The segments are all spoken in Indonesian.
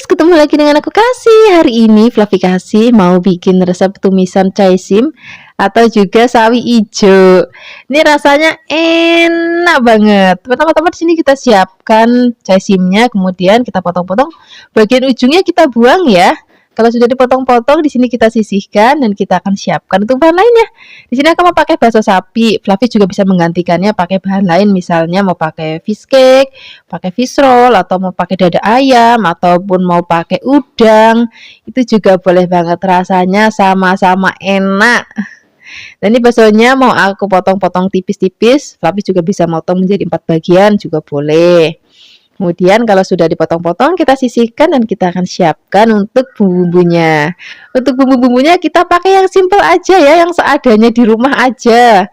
ketemu lagi dengan aku Kasih. Hari ini Fluffy Kasih mau bikin resep tumisan caisim atau juga sawi ijo. Ini rasanya enak banget. Pertama-tama di sini kita siapkan caisimnya, kemudian kita potong-potong. Bagian ujungnya kita buang ya. Kalau sudah dipotong-potong, di sini kita sisihkan dan kita akan siapkan untuk bahan lainnya. Di sini aku mau pakai bakso sapi. Fluffy juga bisa menggantikannya pakai bahan lain, misalnya mau pakai fish cake, pakai fish roll, atau mau pakai dada ayam, ataupun mau pakai udang. Itu juga boleh banget, rasanya sama-sama enak. Dan ini baksonya mau aku potong-potong tipis-tipis. Fluffy juga bisa motong menjadi 4 bagian juga boleh. Kemudian kalau sudah dipotong-potong, kita sisihkan dan kita akan siapkan untuk bumbu-bumbunya. Untuk bumbu-bumbunya kita pakai yang simple aja ya, yang seadanya di rumah aja.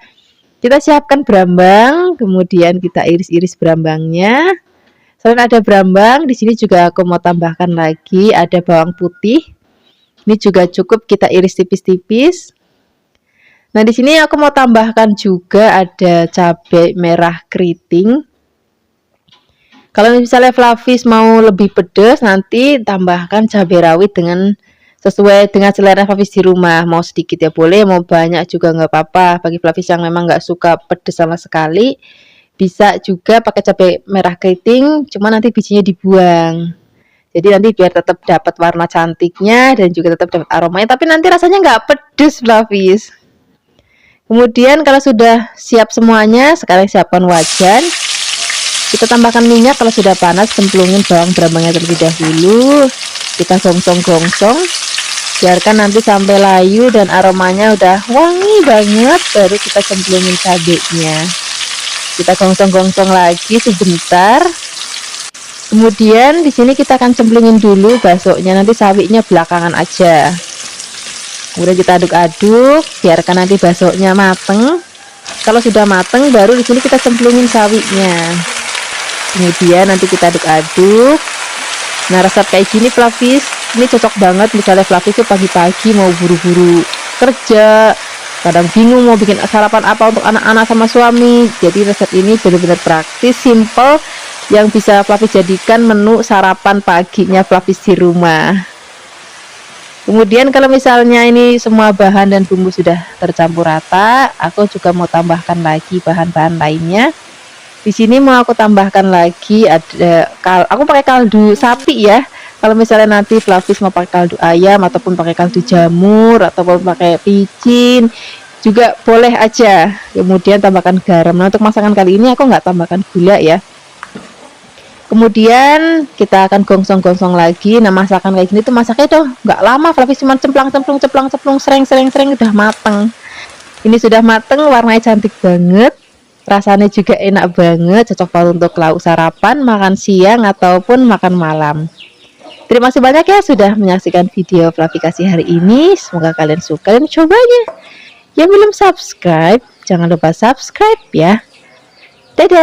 Kita siapkan berambang, kemudian kita iris-iris berambangnya. Selain ada berambang, di sini juga aku mau tambahkan lagi ada bawang putih. Ini juga cukup kita iris tipis-tipis. Nah, di sini aku mau tambahkan juga ada cabai merah keriting. Kalau misalnya Fluffy mau lebih pedas, nanti tambahkan cabai rawit dengan sesuai dengan selera Fluffy di rumah. Mau sedikit ya boleh, mau banyak juga nggak apa-apa. Bagi Fluffy yang memang nggak suka pedas sama sekali, bisa juga pakai cabai merah keriting, cuma nanti bijinya dibuang. Jadi nanti biar tetap dapat warna cantiknya dan juga tetap dapat aromanya, tapi nanti rasanya nggak pedas Fluffy. Kemudian kalau sudah siap semuanya, sekarang siapkan wajan. Kita tambahkan minyak, kalau sudah panas cemplungin bawang berambangnya terlebih dahulu. Kita gongsong-gongsong, biarkan nanti sampai layu dan aromanya udah wangi banget, baru kita cemplungin cabenya. Kita gongsong-gongsong lagi sebentar. Kemudian di sini kita akan cemplungin dulu baksonya, nanti sawinya belakangan aja. Kemudian kita aduk-aduk, biarkan nanti baksonya mateng. Kalau sudah mateng, baru di sini kita cemplungin sawinya. Kemudian nanti kita aduk-aduk. Nah, resep kayak gini Fluffy, ini cocok banget misalnya Fluffy itu pagi-pagi mau buru-buru kerja, kadang bingung mau bikin sarapan apa untuk anak-anak sama suami. Jadi resep ini benar-benar praktis, simple, yang bisa Fluffy jadikan menu sarapan paginya Fluffy di rumah. Kemudian kalau misalnya ini semua bahan dan bumbu sudah tercampur rata, aku juga mau tambahkan lagi bahan-bahan lainnya. Di sini mau aku tambahkan lagi ada aku pakai kaldu sapi ya. Kalau misalnya nanti Fluffy mau pakai kaldu ayam ataupun pakai kaldu jamur ataupun pakai picin juga boleh aja. Kemudian tambahkan garam. Nah, untuk masakan kali ini aku nggak tambahkan gula ya. Kemudian kita akan gongsong-gongsong lagi. Nah, masakan kayak gini tuh masaknya tuh nggak lama. Fluffy cuma cemplang-cemplung, sering udah mateng. Ini sudah mateng, warnanya cantik banget. Rasanya juga enak banget, cocok banget untuk lauk sarapan, makan siang, ataupun makan malam. Terima kasih banyak ya sudah menyaksikan video Fluffy Kasih hari ini. Semoga kalian suka dan cobanya. Yang belum subscribe, jangan lupa subscribe ya. Dadah!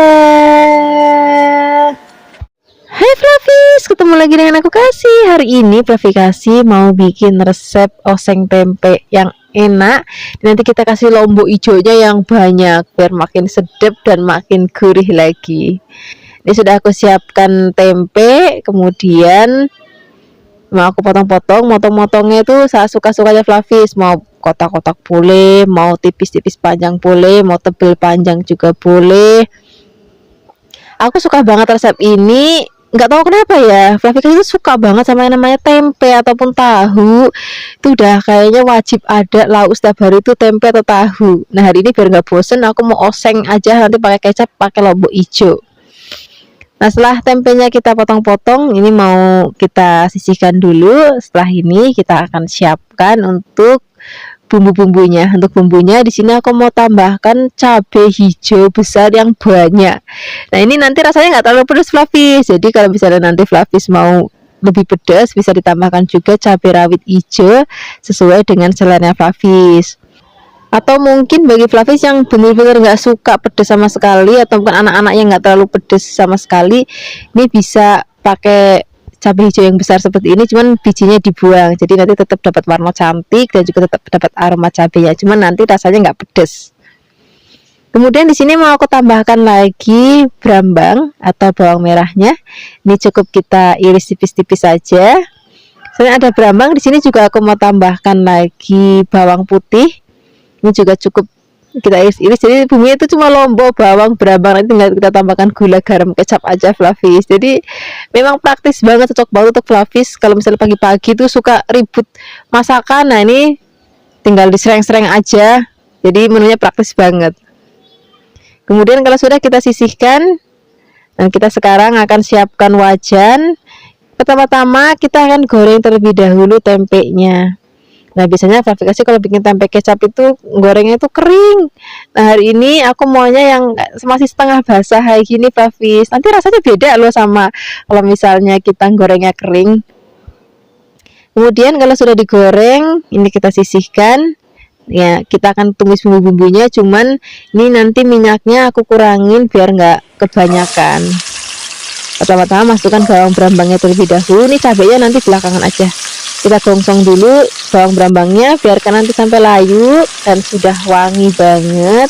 Hai Fluffy, ketemu lagi dengan aku Kasih. Hari ini Fluffy Kasih mau bikin resep oseng tempe yang enak. Nanti kita kasih lombok hijaunya yang banyak biar makin sedap dan makin gurih lagi. Ini sudah aku siapkan tempe, kemudian mau aku potong-potong. Motong-motongnya itu saya suka-sukanya Fluffy. Mau kotak-kotak boleh, mau tipis-tipis panjang boleh, mau tebal panjang juga boleh. Aku suka banget resep ini. Nggak tahu kenapa ya, Fluffy itu suka banget sama yang namanya tempe ataupun tahu. Itu udah kayaknya wajib ada lauk setiap hari itu tempe atau tahu. Nah, hari ini biar nggak bosen, aku mau oseng aja nanti pakai kecap, pakai lombok hijau. Nah, setelah tempenya kita potong-potong, ini mau kita sisihkan dulu. Setelah ini kita akan siapkan untuk bumbu-bumbunya. Untuk bumbunya di sini aku mau tambahkan cabai hijau besar yang banyak. Nah, ini nanti rasanya nggak terlalu pedas Fluffy. Jadi kalau misalnya nanti Fluffy mau lebih pedas, bisa ditambahkan juga cabai rawit hijau sesuai dengan selera Fluffy. Atau mungkin bagi Fluffy yang benar-benar nggak suka pedas sama sekali, ataupun anak-anak yang nggak terlalu pedas sama sekali, ini bisa pakai cabai hijau yang besar seperti ini, cuman bijinya dibuang. Jadi nanti tetap dapat warna cantik dan juga tetap dapat aroma cabenya, cuman nanti rasanya nggak pedas. Kemudian di sini mau aku tambahkan lagi brambang atau bawang merahnya. Ini cukup kita iris tipis-tipis saja. Selain ada brambang, di sini juga aku mau tambahkan lagi bawang putih. Ini juga cukup kita iris-iris. Jadi bumbunya itu cuma lombok, bawang, brambang. Nanti tinggal kita tambahkan gula, garam, kecap aja, Flavis. Jadi memang praktis banget, cocok banget untuk Flavis. Kalau misalnya pagi-pagi itu suka ribut masakan, nah ini tinggal disereng-sereng aja. Jadi menunya praktis banget. Kemudian kalau sudah kita sisihkan, nah kita sekarang akan siapkan wajan. Pertama-tama kita akan goreng terlebih dahulu tempenya. Nah biasanya Flavikasi kalau bikin tempe kecap itu gorengnya itu kering. Nah hari ini aku maunya yang masih setengah basah kayak gini, Flavis. Nanti rasanya beda loh sama kalau misalnya kita gorengnya kering. Kemudian kalau sudah digoreng, ini kita sisihkan. Ya kita akan tumis bumbu-bumbunya, cuman ini nanti minyaknya aku kurangin biar nggak kebanyakan. Pertama-tama masukkan bawang brambangnya terlebih dahulu. Ini cabenya nanti belakangan aja, kita gongsong dulu bawang brambangnya, biarkan nanti sampai layu dan sudah wangi banget.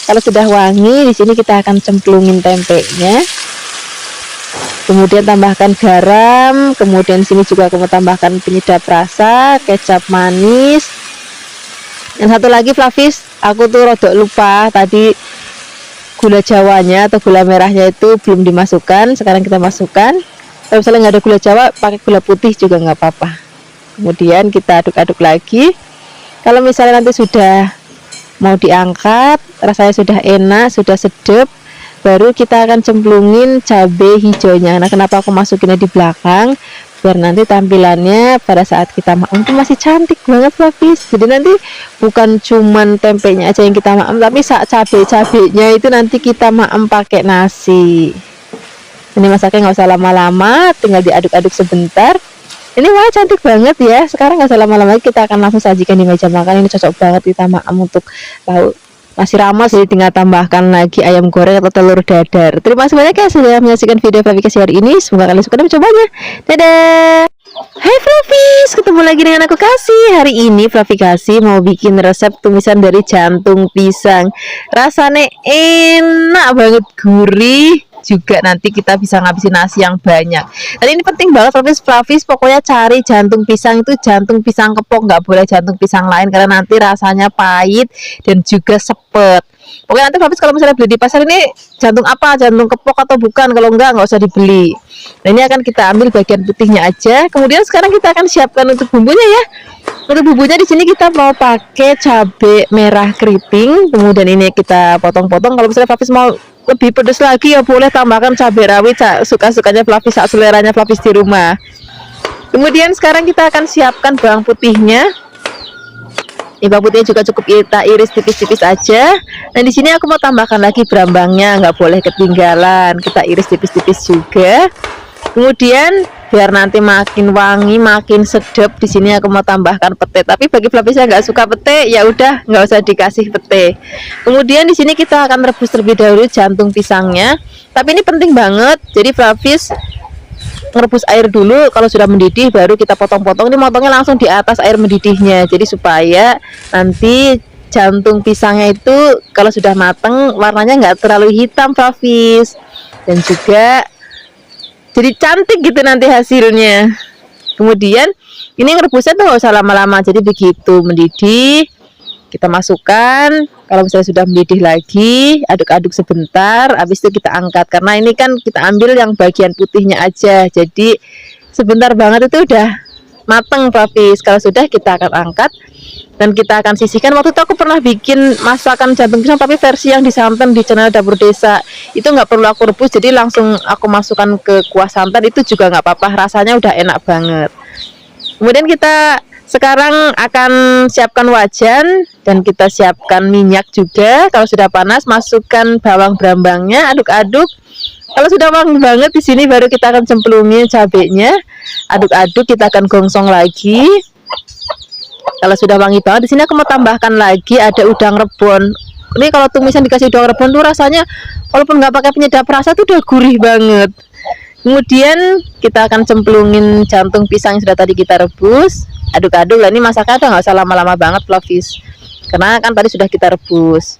Kalau sudah wangi, di sini kita akan cemplungin tempenya, kemudian tambahkan garam, kemudian sini juga aku mau tambahkan penyedap rasa, kecap manis. Dan satu lagi Flavis, aku tuh rodok lupa tadi gula jawanya atau gula merahnya itu belum dimasukkan. Sekarang kita masukkan. Kalau misalnya nggak ada gula jawa, pakai gula putih juga nggak apa-apa. Kemudian kita aduk-aduk lagi. Kalau misalnya nanti sudah mau diangkat, rasanya sudah enak, sudah sedap, baru kita akan cemplungin cabai hijaunya. Nah kenapa aku masukinnya di belakang? Biar nanti tampilannya pada saat kita makan itu masih cantik banget, Flavis. Jadi nanti bukan cuman tempenya aja yang kita makan, tapi cabai-cabainya itu nanti kita makan pakai nasi. Ini masaknya nggak usah lama-lama, tinggal diaduk-aduk sebentar. Ini wah cantik banget ya. Sekarang nggak usah lama-lama, kita akan langsung sajikan di meja makan. Ini cocok banget kita makan untuk lauk nasi rames. Jadi tinggal tambahkan lagi ayam goreng atau telur dadar. Terima kasih banyak ya sudah menyaksikan video Flavikasi hari ini. Semoga kalian suka dan mencobanya. Dadah. Hai Flavis, ketemu lagi dengan aku Kasih. Hari ini Flavikasi mau bikin resep tumisan dari jantung pisang. Rasanya enak banget, gurih. Juga nanti kita bisa ngabisin nasi yang banyak. Dan ini penting banget Flavis, pokoknya cari jantung pisang itu jantung pisang kepok, nggak boleh jantung pisang lain karena nanti rasanya pahit dan juga sepet. Pokoknya nanti Flavis kalau misalnya beli di pasar ini jantung apa, jantung kepok atau bukan, kalau nggak usah dibeli. Nah ini akan kita ambil bagian putihnya aja. Kemudian sekarang kita akan siapkan untuk bumbunya ya. Untuk bumbunya di sini kita mau pakai cabai merah keriting, kemudian ini kita potong-potong. Kalau misalnya Flavis mau lebih pedas lagi ya boleh tambahkan cabai rawit, suka-sukanya Flavis, seleranya Flavis di rumah. Kemudian sekarang kita akan siapkan bawang putihnya. Ini bawang putihnya juga cukup kita iris tipis-tipis aja. Nah di sini aku mau tambahkan lagi brambangnya, nggak boleh ketinggalan, kita iris tipis-tipis juga. Kemudian biar nanti makin wangi, makin sedap, di sini aku mau tambahkan pete. Tapi bagi Flavis yang nggak suka pete, ya udah nggak usah dikasih pete. Kemudian di sini kita akan rebus terlebih dahulu jantung pisangnya. Tapi ini penting banget. Jadi Flavis ngerebus air dulu, kalau sudah mendidih baru kita potong-potong. Ini motongnya langsung di atas air mendidihnya. Jadi supaya nanti jantung pisangnya itu kalau sudah mateng warnanya nggak terlalu hitam, Flavis. Dan juga jadi cantik gitu nanti hasilnya. Kemudian ini ngerebusnya tuh gak usah lama-lama, jadi begitu mendidih kita masukkan. Kalau misalnya sudah mendidih lagi, aduk-aduk sebentar, habis itu kita angkat. Karena ini kan kita ambil yang bagian putihnya aja, jadi sebentar banget itu udah mateng, Flavis. Kalau sudah kita akan angkat dan kita akan sisihkan. Waktu itu aku pernah bikin masakan jantung pisang tapi versi yang di santan di channel Dapur Desa, itu nggak perlu aku rebus, jadi langsung aku masukkan ke kuah santan, itu juga nggak apa-apa, rasanya udah enak banget. Kemudian kita sekarang akan siapkan wajan dan kita siapkan minyak juga. Kalau sudah panas, masukkan bawang brambangnya, aduk-aduk. Kalau sudah wangi banget di sini baru kita akan cemplungin cabenya, aduk-aduk, kita akan gongsong lagi. Kalau sudah wangi banget, di sini aku mau tambahkan lagi ada udang rebon. Ini kalau tumisan dikasih udang rebon tuh rasanya walaupun nggak pakai penyedap rasa tuh udah gurih banget. Kemudian kita akan cemplungin jantung pisang yang sudah tadi kita rebus, aduk-aduk. Lah ini masaknya udah nggak usah lama-lama banget, Flavis, karena kan tadi sudah kita rebus.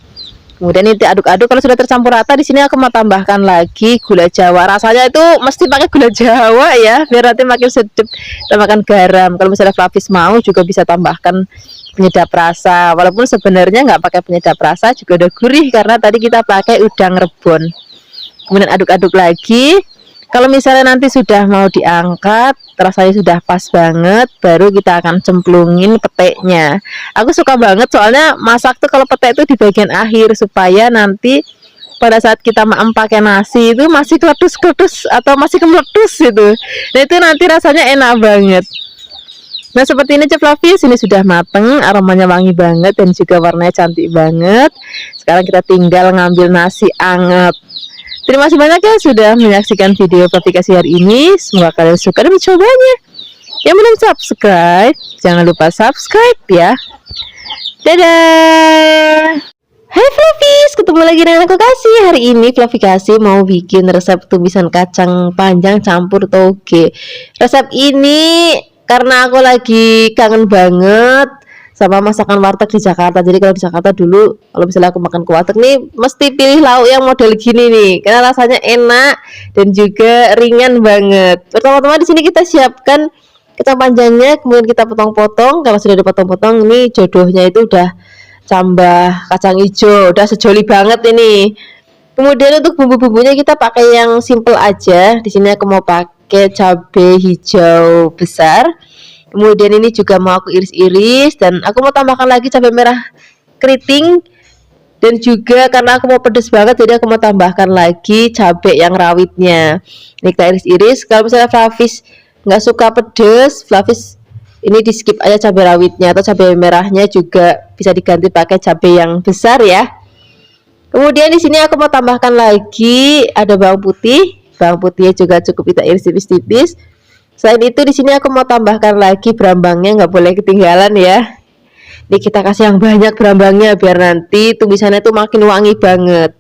Kemudian ini aduk-aduk. Kalau sudah tercampur rata, di sini aku mau tambahkan lagi gula Jawa. Rasanya itu mesti pakai gula Jawa ya, biar nanti makin sedap. Tambahkan garam. Kalau misalnya Flavis mau juga bisa tambahkan penyedap rasa. Walaupun sebenarnya nggak pakai penyedap rasa juga udah gurih karena tadi kita pakai udang rebon. Kemudian aduk-aduk lagi. Kalau misalnya nanti sudah mau diangkat, rasanya sudah pas banget, baru kita akan cemplungin peteknya. Aku suka banget soalnya masak tuh kalau petek itu di bagian akhir supaya nanti pada saat kita pakai nasi itu masih kletus-kletus atau masih kemeletus gitu. Nah itu nanti rasanya enak banget. Nah seperti ini Chef Flavis, ini sudah mateng, aromanya wangi banget dan juga warnanya cantik banget. Sekarang kita tinggal ngambil nasi anget. Terima kasih banyak ya sudah menyaksikan video aplikasi hari ini. Semoga kalian suka dan mencobanya. Yang belum subscribe, jangan lupa subscribe ya. Dadah. Hai Flavis, ketemu lagi dengan aku Kasih. Hari ini Flavikasi mau bikin resep tumisan kacang panjang campur toge. Resep ini karena aku lagi kangen banget sama masakan warteg di Jakarta. Jadi kalau di Jakarta dulu, kalau misalnya aku makan ke warteg nih, mesti pilih lauk yang model gini nih, karena rasanya enak dan juga ringan banget. Pertama-tama di sini kita siapkan kacang panjangnya, kemudian kita potong-potong. Kalau sudah dipotong-potong, ini jodohnya itu udah tambah kacang hijau, udah sejoli banget ini. Kemudian untuk bumbu-bumbunya kita pakai yang simple aja. Di sini aku mau pakai cabai hijau besar. Kemudian ini juga mau aku iris-iris dan aku mau tambahkan lagi cabai merah keriting dan juga karena aku mau pedes banget jadi aku mau tambahkan lagi cabai yang rawitnya. Ini kita iris-iris. Kalau misalnya Flavis nggak suka pedes, Flavis ini di skip aja cabai rawitnya atau cabai merahnya juga bisa diganti pakai cabai yang besar ya. Kemudian di sini aku mau tambahkan lagi ada bawang putih. Bawang putihnya juga cukup kita iris tipis-tipis. Selain itu di sini aku mau tambahkan lagi berambangnya, nggak boleh ketinggalan ya. Ini kita kasih yang banyak berambangnya biar nanti tumisannya tuh makin wangi banget.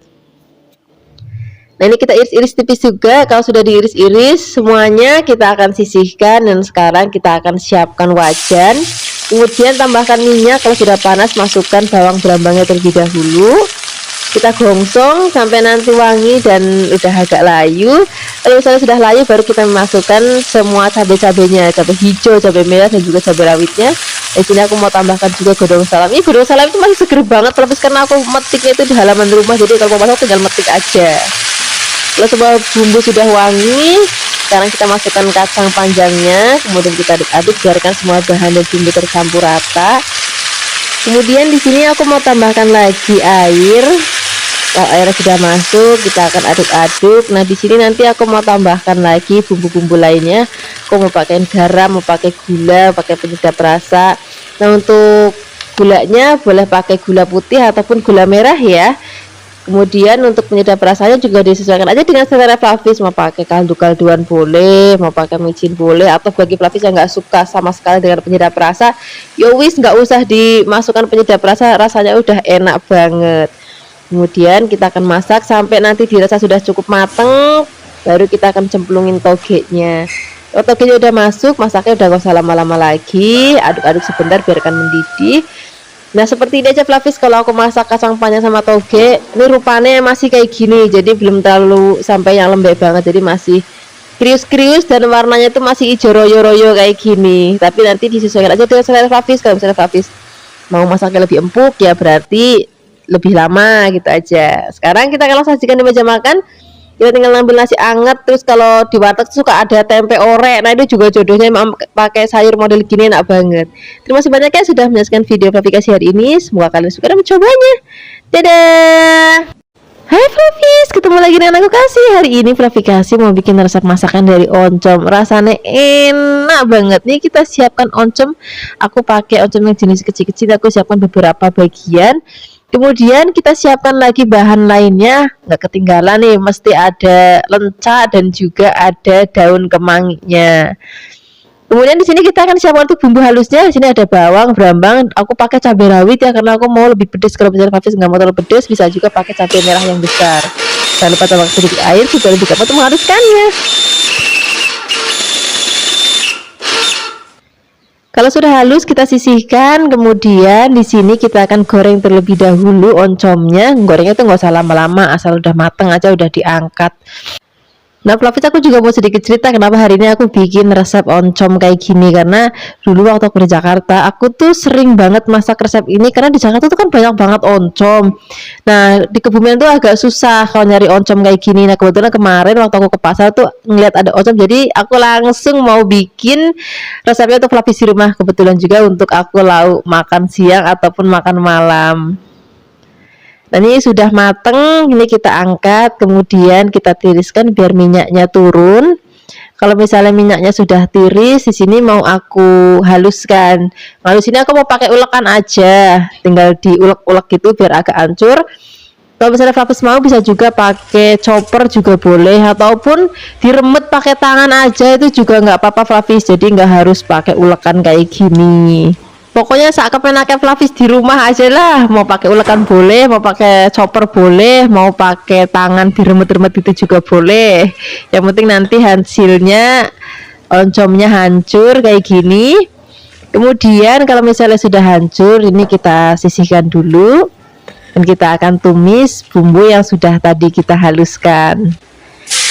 Nah ini kita iris-iris tipis juga. Kalau sudah diiris-iris semuanya kita akan sisihkan dan sekarang kita akan siapkan wajan. Kemudian tambahkan minyak, kalau sudah panas masukkan bawang berambangnya terlebih dahulu. Kita gongsong sampai nanti wangi dan udah agak layu. Kalau misalnya sudah layu baru kita memasukkan semua cabai-cabainya, cabai hijau, cabai merah dan juga cabai rawitnya. Di sini aku mau tambahkan juga godong salam. Ini godong salam itu masih seger banget, terlebih karena aku metiknya itu di halaman rumah, jadi kalau mau masak tinggal metik aja. Kalau semua bumbu sudah wangi, sekarang kita masukkan kacang panjangnya, kemudian kita aduk-aduk biarkan semua bahan dan bumbu tercampur rata. Kemudian di sini aku mau tambahkan lagi air. Kalau airnya sudah masuk, kita akan aduk-aduk. Nah, di sini nanti aku mau tambahkan lagi bumbu-bumbu lainnya. Aku mau pakai garam, mau pakai gula, pakai penyedap rasa. Nah, untuk gulanya boleh pakai gula putih ataupun gula merah ya. Kemudian untuk penyedap rasanya juga disesuaikan aja dengan selera Flavis. Mau pakai kaldu-kalduan boleh, mau pakai micin boleh, atau bagi Flavis yang nggak suka sama sekali dengan penyedap rasa, ya wis nggak usah dimasukkan penyedap rasa, rasanya udah enak banget. Kemudian kita akan masak sampai nanti dirasa sudah cukup mateng, baru kita akan cemplungin togenya. Kalau togenya udah masuk, masaknya udah gak usah lama-lama lagi, aduk-aduk sebentar biarkan mendidih. Nah seperti ini aja Flavis kalau aku masak kacang panjang sama toge. Ini rupanya masih kayak gini, jadi belum terlalu sampai yang lembek banget, jadi masih krius-krius dan warnanya tuh masih hijau royo-royo kayak gini. Tapi nanti disesuaikan aja dengan selera Flavis. Kalau misalnya Flavis mau masaknya lebih empuk ya berarti lebih lama gitu aja. Sekarang kita akan sajikan di meja makan. Kita tinggal ngambil nasi anget. Terus kalau di warteg suka ada tempe orek. Nah itu juga jodohnya pakai sayur model gini enak banget. Terima kasih banyak ya sudah menyaksikan video aplikasi hari ini. Semoga kalian suka dan mencobanya. Dadah. Hai Flavis, ketemu lagi dengan aku Kasih. Hari ini Flavikasi mau bikin resep masakan dari oncom. Rasanya enak banget. Nih kita siapkan oncom. Aku pakai oncom yang jenis kecil-kecil. Aku siapkan beberapa bagian. Kemudian kita siapkan lagi bahan lainnya, nggak ketinggalan nih, mesti ada lenca dan juga ada daun kemanginya. Kemudian di sini kita akan siapkan untuk bumbu halusnya. Di sini ada bawang, berambang. Aku pakai cabai rawit ya karena aku mau lebih pedas. Kalau misalnya Flavis nggak mau terlalu pedas, bisa juga pakai cabai merah yang besar. Jangan lupa tambahkan sedikit air supaya lebih cepat menghaluskannya. Kalau sudah halus kita sisihkan, kemudian di sini kita akan goreng terlebih dahulu oncomnya. Gorengnya tuh nggak usah lama-lama, asal udah mateng aja udah diangkat. Nah, Flavis, aku juga mau sedikit cerita kenapa hari ini aku bikin resep oncom kayak gini, karena dulu waktu aku di Jakarta aku tuh sering banget masak resep ini karena di Jakarta tuh kan banyak banget oncom. Nah, di Kebumen tuh agak susah kalau nyari oncom kayak gini. Nah, kebetulan kemarin waktu aku ke pasar tuh ngeliat ada oncom, jadi aku langsung mau bikin resepnya untuk Flavis di rumah. Kebetulan juga untuk aku lauk makan siang ataupun makan malam. Nah, ini sudah mateng, ini kita angkat, kemudian kita tiriskan biar minyaknya turun. Kalau misalnya minyaknya sudah tiris, di sini mau aku haluskan. Lalu sini aku mau pakai ulekan aja, tinggal diulek-ulek gitu biar agak hancur. Kalau misalnya Flavis mau bisa juga pakai chopper juga boleh, ataupun diremet pakai tangan aja itu juga nggak apa-apa Flavis. Jadi nggak harus pakai ulekan kayak gini. Pokoknya saat kepenakan Flavis di rumah aja lah, mau pakai ulekan boleh, mau pakai chopper boleh, mau pakai tangan diremet-remet itu juga boleh. Yang penting nanti hasilnya oncomnya hancur kayak gini. Kemudian kalau misalnya sudah hancur, ini kita sisihkan dulu dan kita akan tumis bumbu yang sudah tadi kita haluskan.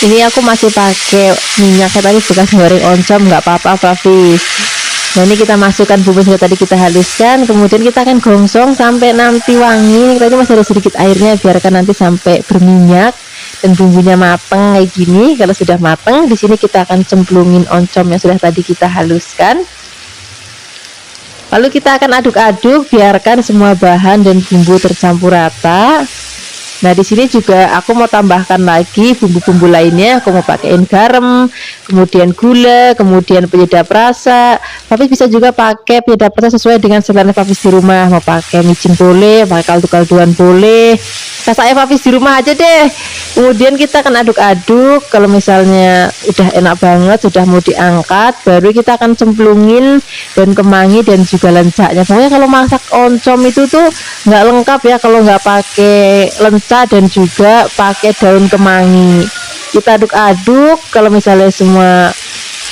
Ini aku masih pakai minyaknya tadi bekas goreng oncom, nggak apa-apa Flavis. Nah, ini kita masukkan bumbu yang tadi kita haluskan, kemudian kita akan gongsong sampai nanti wangi. Kita ini masih ada sedikit airnya, biarkan nanti sampai berminyak dan bumbunya mateng kayak gini. Kalau sudah mateng, di sini kita akan cemplungin oncom yang sudah tadi kita haluskan. Lalu kita akan aduk-aduk, biarkan semua bahan dan bumbu tercampur rata. Nah, di sini juga aku mau tambahkan lagi bumbu-bumbu lainnya. Aku mau pakaiin garam, kemudian gula, kemudian penyedap rasa. Flavis bisa juga pakai penyedap rasa sesuai dengan selera Flavis di rumah. Mau pakai micin boleh, pakai kaldu-kalduan boleh. Saya Flavis di rumah aja deh. Kemudian kita akan aduk-aduk. Kalau misalnya udah enak banget, sudah mau diangkat, baru kita akan cemplungin daun kemangi dan juga lencaknya. Pokoknya kalau masak oncom itu tuh nggak lengkap ya kalau nggak pakai lencak dan juga pakai daun kemangi. Kita aduk-aduk. Kalau misalnya semua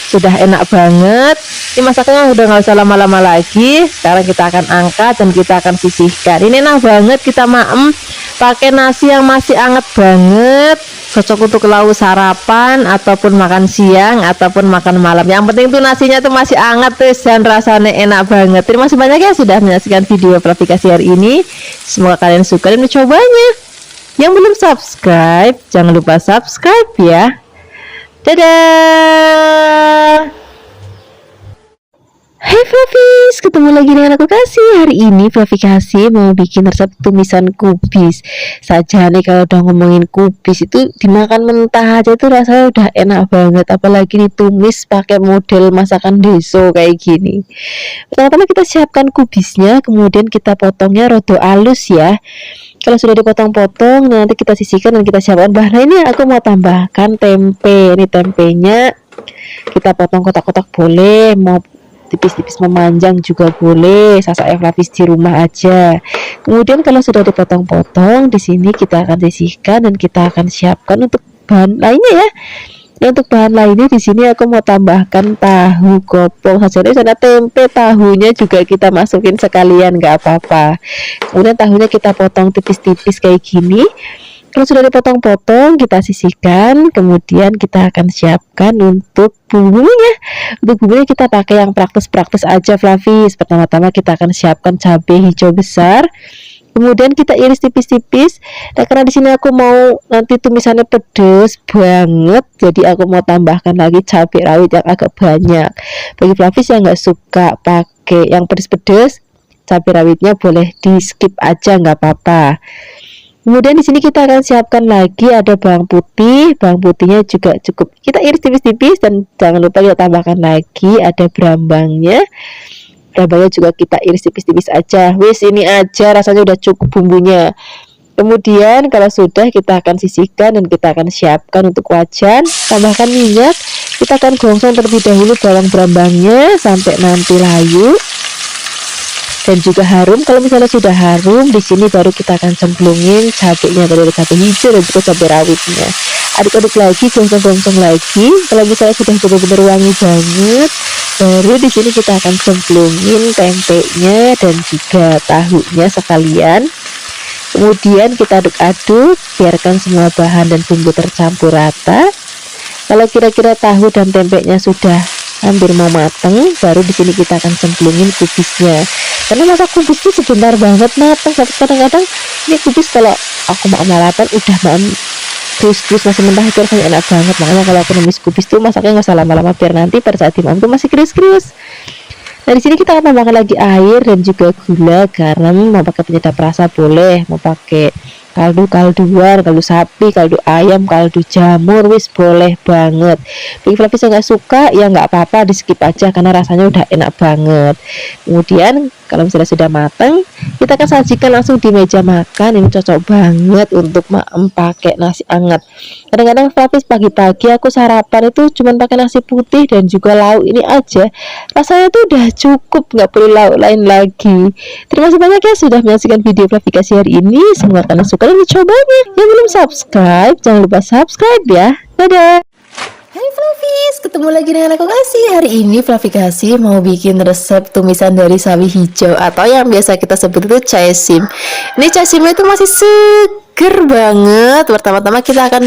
sudah enak banget, ini masaknya udah nggak usah lama-lama lagi. Sekarang kita akan angkat dan kita akan sisihkan. Ini enak banget kita maem pakai nasi yang masih hangat banget, cocok untuk lauk sarapan ataupun makan siang ataupun makan malam. Yang penting tuh nasinya tuh masih hangat terus dan rasanya enak banget. Terima kasih banyak ya sudah menyaksikan video aplikasi hari ini. Semoga kalian suka dan mencobanya. Yang belum subscribe, jangan lupa subscribe ya. Dadah. Hai Flavis, ketemu lagi dengan aku Kasih. Hari ini Flavi Kasih mau bikin resep tumisan kubis. Saja nih kalau udah ngomongin kubis itu dimakan mentah aja itu rasanya udah enak banget, apalagi ditumis pakai model masakan deso kayak gini. Pertama-tama kita siapkan kubisnya, kemudian kita potongnya rodo halus ya. Kalau sudah dipotong-potong, nanti kita sisihkan dan kita siapkan bahan. Nah, ini aku mau tambahkan tempe. Ini tempenya kita potong kotak-kotak boleh, mau tipis-tipis memanjang juga boleh, sasak Flavis di rumah aja. Kemudian kalau sudah dipotong-potong, di sini kita akan sisihkan dan kita akan siapkan untuk bahan lainnya ya. Nah, untuk bahan lainnya di sini aku mau tambahkan tahu kopong saja. Di sana tempe, tahunya juga kita masukin sekalian, nggak apa-apa. Kemudian tahunya kita potong tipis-tipis kayak gini. Kalau sudah dipotong-potong, kita sisihkan, kemudian kita akan siapkan untuk bumbunya. Untuk bumbunya kita pakai yang praktis-praktis aja Flavis. Pertama-tama kita akan siapkan cabai hijau besar, kemudian kita iris tipis-tipis. Nah, karena di sini aku mau nanti tumisannya pedes banget, jadi aku mau tambahkan lagi cabai rawit yang agak banyak. Bagi Flavis yang nggak suka pakai yang pedes-pedes, cabai rawitnya boleh di skip aja, nggak apa-apa. Kemudian di sini kita akan siapkan lagi ada bawang putih. Bawang putihnya juga cukup kita iris tipis-tipis dan jangan lupa kita tambahkan lagi ada berambangnya. Berambangnya juga kita iris tipis-tipis aja. Wis, ini aja rasanya udah cukup bumbunya. Kemudian kalau sudah kita akan sisihkan dan kita akan siapkan untuk wajan. Tambahkan minyak. Kita akan gongsong terlebih dahulu bawang berambangnya sampai nanti layu dan juga harum. Kalau misalnya sudah harum, di sini baru kita akan cemplungin cabenya, tadi ada cabai hijau dan juga cabai rawitnya. Aduk-aduk lagi, gongsong-gongsong lagi. Kalau misalnya sudah benar-benar wangi banget, Baru di sini kita akan cemplungin tempenya dan juga tahunya sekalian. Kemudian kita aduk-aduk, biarkan semua bahan dan bumbu tercampur rata. Kalau kira-kira tahu dan tempenya sudah hampir mau mateng, baru di sini kita akan cemplungin kubisnya. Karena masak kubis itu sebentar banget mateng. Kadang-kadang ini kubis kalau aku mau lalapan udah mau krius-krius masih mentah itu rasanya enak banget. Makanya kalau aku numis kubis tuh masaknya nggak usah lama-lama biar nanti pada saat dimakan tuh masih krius-krius. Nah di sini kita akan tambahkan lagi air dan juga gula, garam. Mau pakai penyedap rasa boleh, mau pakai kalduan, kaldu sapi, kaldu ayam, kaldu jamur, wis boleh banget. Bagi Fluffy yang nggak suka ya nggak apa-apa, di skip aja karena rasanya udah enak banget. Kemudian kalau misalnya sudah matang, kita akan sajikan langsung di meja makan. Ini cocok banget untuk pakai nasi hangat. Kadang-kadang Fluffy pagi-pagi aku sarapan itu cuma pakai nasi putih dan juga lauk ini aja, rasanya tuh udah cukup, nggak perlu lauk lain lagi. Terima kasih banyak ya sudah menyaksikan video Fluffy hari ini. Semoga kalian suka dan mencobanya. Yang belum subscribe, jangan lupa subscribe ya. Dadah. Hai Fluffies, ketemu lagi dengan aku Kasih. Hari ini Fluffy mau bikin resep tumisan dari sawi hijau atau yang biasa kita sebut itu caisim. Ini caisimnya itu masih seger banget. Pertama-tama kita akan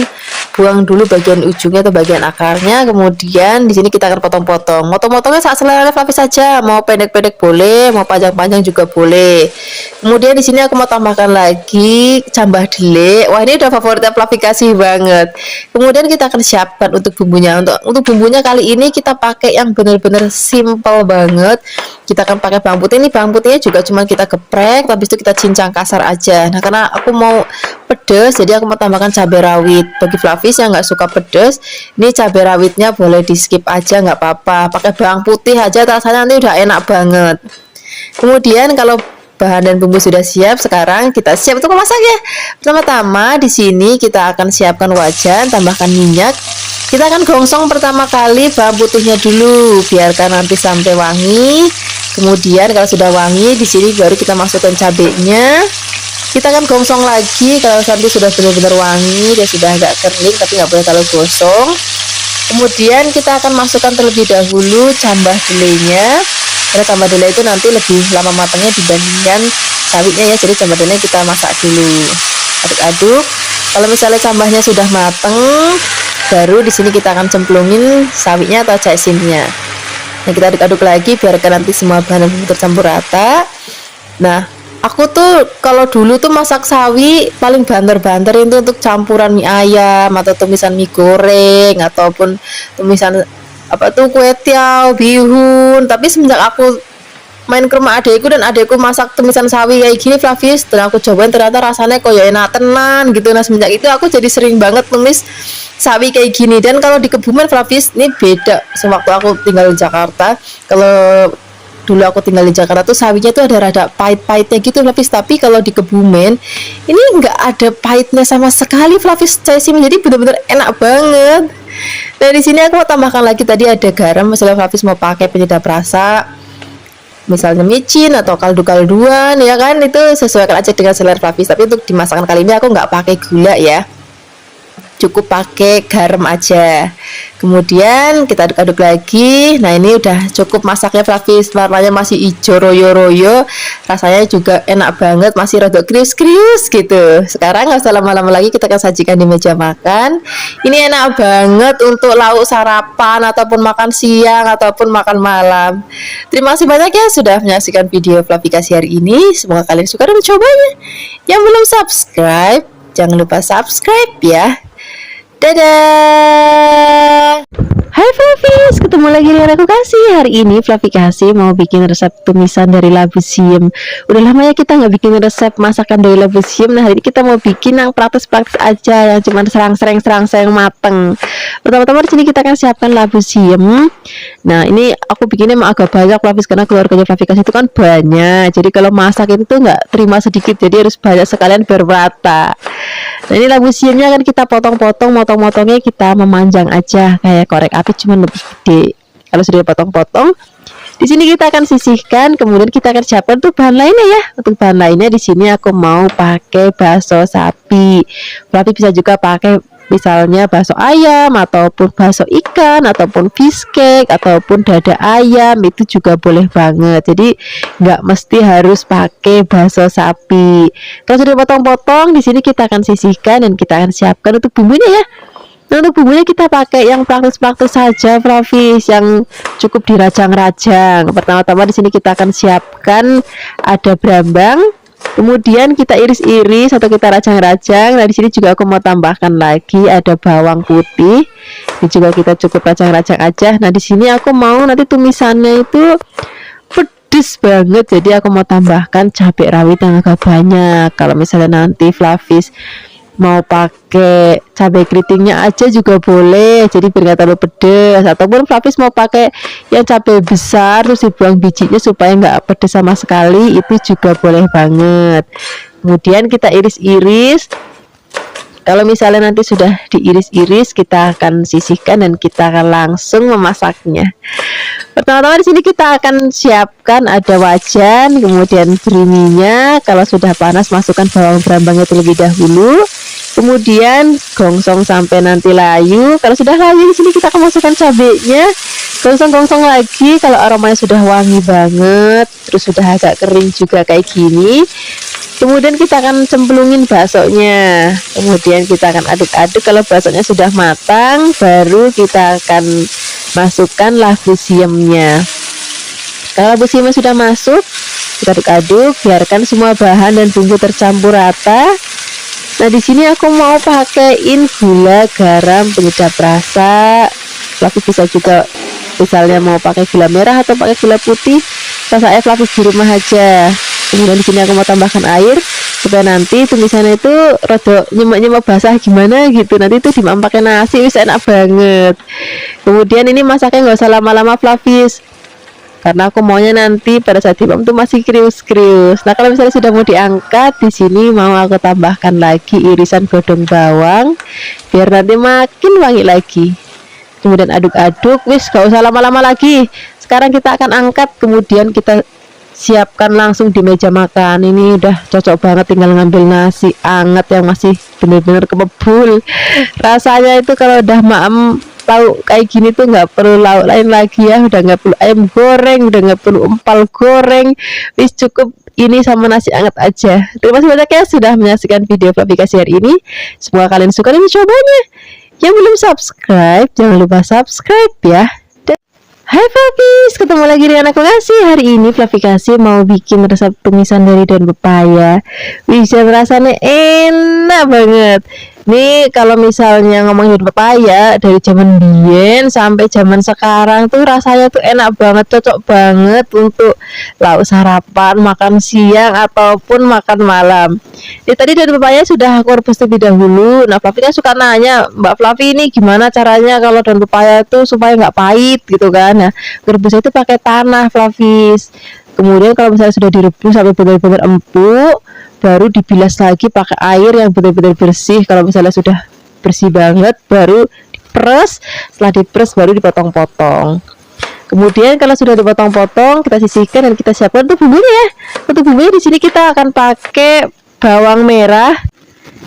buang dulu bagian ujungnya atau bagian akarnya. Kemudian di sini kita akan potong-potong. Potong-potongnya saat selera Fluffy saja. Mau pendek-pendek boleh, mau panjang-panjang juga boleh. Kemudian di sini aku mau tambahkan lagi cambah dele. Wah ini udah favoritnya Fluffy banget. Kemudian kita akan siapkan untuk bumbunya. Untuk bumbunya kali ini kita pakai yang benar-benar simple banget. Kita akan pakai bawang putih. Ini bawang putihnya juga cuma kita geprek, habis itu kita cincang kasar aja. Nah karena aku mau pedas, jadi aku mau tambahkan cabai rawit. Bagi Fluffy yang nggak suka pedas, ini cabai rawitnya boleh di skip aja, nggak apa-apa. Pakai bawang putih aja, rasanya nanti udah enak banget. Kemudian kalau bahan dan bumbu sudah siap, sekarang kita siap untuk memasak ya. Pertama-tama di sini kita akan siapkan wajan, tambahkan minyak. Kita akan gongsong pertama kali bawang putihnya dulu, biarkan nanti sampai wangi. Kemudian kalau sudah wangi, di sini baru kita masukkan cabenya. Kita akan gongsong lagi kalau nanti sudah benar-benar wangi, dia sudah agak kering tapi nggak boleh terlalu gosong. Kemudian kita akan masukkan terlebih dahulu cambah delenya. Karena cambah dele itu nanti lebih lama matangnya dibandingkan sawinya ya, jadi cambah dele kita masak dulu. Aduk-aduk. Kalau misalnya cambahnya sudah matang, baru di sini kita akan cemplungin sawinya atau caisimnya. Nah kita aduk-aduk lagi biarkan nanti semua bahan tercampur rata. Nah aku tuh kalau dulu tuh masak sawi paling banter-banter itu untuk campuran mie ayam atau tumisan mie goreng ataupun tumisan apa tuh kue tiaw, bihun. Tapi semenjak aku main ke rumah adekku dan adekku masak tumisan sawi kayak gini Fluffy, dan aku cobain ternyata rasanya koyo enak tenan gitu. Nah semenjak itu aku jadi sering banget tumis sawi kayak gini. Dan kalau di Kebumen Fluffy ini beda sewaktu aku tinggal di Jakarta. Kalau dulu aku tinggal di Jakarta tuh sawinya tuh ada rada pahit-pahitnya gitu Fluffy, tapi kalau di Kebumen ini nggak ada pahitnya sama sekali Fluffy, jadi bener-bener enak banget. Nah di sini aku mau tambahkan lagi, tadi ada garam, misalnya Fluffy mau pakai penyedap rasa, misalnya micin atau kaldu-kalduan ya kan, itu sesuaikan aja dengan selera Fluffy. Tapi untuk dimasakan kali ini aku nggak pakai gula ya, cukup pakai garam aja. Kemudian kita aduk-aduk lagi. Nah ini udah cukup masaknya Fluffy, warnanya masih hijau royo-royo, rasanya juga enak banget, masih rada krius-krius gitu. Sekarang nggak usah lama-lama lagi, kita akan sajikan di meja makan. Ini enak banget untuk lauk sarapan ataupun makan siang ataupun makan malam. Terima kasih banyak ya sudah menyaksikan video Fluffy hari ini. Semoga kalian suka dan mencobanya. Yang belum subscribe, jangan lupa subscribe ya. Dadah. Hai Fluffies, ketemu lagi dengan aku Kasih. Hari ini Fluffy mau bikin resep tumisan dari labu siam. Udah lama ya kita nggak bikin resep masakan dari labu siam. Nah hari ini kita mau bikin yang praktis-praktis aja, yang cuma serang-serang mateng. Pertama-tama di sini kita akan siapkan labu siam. Nah ini aku bikinnya emang agak banyak Fluffy, karena keluarganya Fluffy itu kan banyak. Jadi kalau masak itu tuh nggak terima sedikit, jadi harus banyak sekalian biar rata. Nah ini labu siamnya akan kita potong-potong, motong-motongnya kita memanjang aja kayak korek api, cuman lebih gede. Kalau sudah potong-potong, di sini kita akan sisihkan. Kemudian kita akan siapkan tuh bahan lainnya ya. Untuk bahan lainnya di sini aku mau pakai bakso sapi. Berarti bisa juga pakai misalnya bakso ayam ataupun bakso ikan ataupun fish cake ataupun dada ayam, itu juga boleh banget. Jadi nggak mesti harus pakai bakso sapi. Kalau sudah potong-potong, di sini kita akan sisihkan dan kita akan siapkan untuk bumbunya ya. Nah, untuk bumbunya kita pakai yang praktis-praktis saja, Flavis, yang cukup dirajang-rajang. Pertama-tama di sini kita akan siapkan ada brambang, kemudian kita iris-iris atau kita rajang-rajang. Nah, di sini juga aku mau tambahkan lagi ada bawang putih. Ini juga kita cukup rajang-rajang aja. Nah, di sini aku mau nanti tumisannya itu pedes banget, jadi aku mau tambahkan cabai rawit yang agak banyak. Kalau misalnya nanti Flavis mau pakai cabai keritingnya aja juga boleh, jadi biar nggak terlalu pedes, ataupun Flavis mau pakai yang cabai besar terus dibuang bijinya supaya nggak pedes sama sekali, itu juga boleh banget. Kemudian kita iris-iris. Kalau misalnya nanti sudah diiris-iris, kita akan sisihkan dan kita akan langsung memasaknya. Pertama-tama di sini kita akan siapkan ada wajan, kemudian beri minyak. Kalau sudah panas, masukkan bawang berambangnya terlebih dahulu. Kemudian gongsong sampai nanti layu. Kalau sudah layu, di sini kita akan masukkan cabenya. Gongsong-gongsong lagi. Kalau aromanya sudah wangi banget, terus sudah agak kering juga kayak gini. Kemudian kita akan cemplungin baksonya. Kemudian kita akan aduk-aduk. Kalau baksonya sudah matang, baru kita akan masukkan labu siamnya. Kalau labu siamnya sudah masuk, kita aduk-aduk, biarkan semua bahan dan bumbu tercampur rata. Nah, di sini aku mau pakaiin gula, garam, penyedap rasa. Flavis bisa juga misalnya mau pakai gula merah atau pakai gula putih, saya Flavis di rumah aja. Kemudian di sini aku mau tambahkan air supaya nanti tumisannya itu rada nyemak-nyemak basah gimana gitu. Nanti itu dimam pakai nasi, wis enak banget. Kemudian ini masaknya nggak usah lama-lama Flavis, karena aku maunya nanti pada saat dimam tuh masih krius-krius. Nah, kalau misalnya sudah mau diangkat, di sini mau aku tambahkan lagi irisan godong bawang biar nanti makin wangi lagi. Kemudian aduk-aduk, wis gak usah lama-lama lagi. Sekarang kita akan angkat, kemudian kita siapkan langsung di meja makan. Ini udah cocok banget, tinggal ngambil nasi anget yang masih bener-bener kebul. Rasanya itu kalau udah maem lauk kayak gini tuh nggak perlu lauk lain lagi ya, udah nggak perlu ayam goreng, udah nggak perlu empal goreng, wis cukup ini sama nasi anget aja. Terima kasih banyak ya sudah menyaksikan video Flavikasi hari ini. Semoga kalian suka dan mencobanya. Yang belum subscribe, jangan lupa subscribe ya. Hai Flavis, ketemu lagi dengan aku Kasih. Hari ini Flavikasi mau bikin resep tumisan dari daun pepaya. Bisa rasanya enak banget. Nih kalau misalnya ngomongin daun pepaya dari zaman dien sampai zaman sekarang tuh rasanya tuh enak banget, cocok banget untuk lauk sarapan, makan siang ataupun makan malam. Ini tadi daun pepaya sudah aku rebus terlebih dahulu. Nah, Flavi kan suka nanya, Mbak Flavi ini gimana caranya kalau daun pepaya itu supaya nggak pahit gitu kan. Nah, rebusnya itu pakai tanah Flavis. Kemudian kalau misalnya sudah direbus sampai benar-benar empuk, baru dibilas lagi pakai air yang benar-benar bersih. Kalau misalnya sudah bersih banget, baru diperes. Setelah diperes baru dipotong-potong. Kemudian kalau sudah dipotong-potong, kita sisihkan dan kita siapkan untuk bumbunya ya. Untuk bumbunya di sini kita akan pakai bawang merah.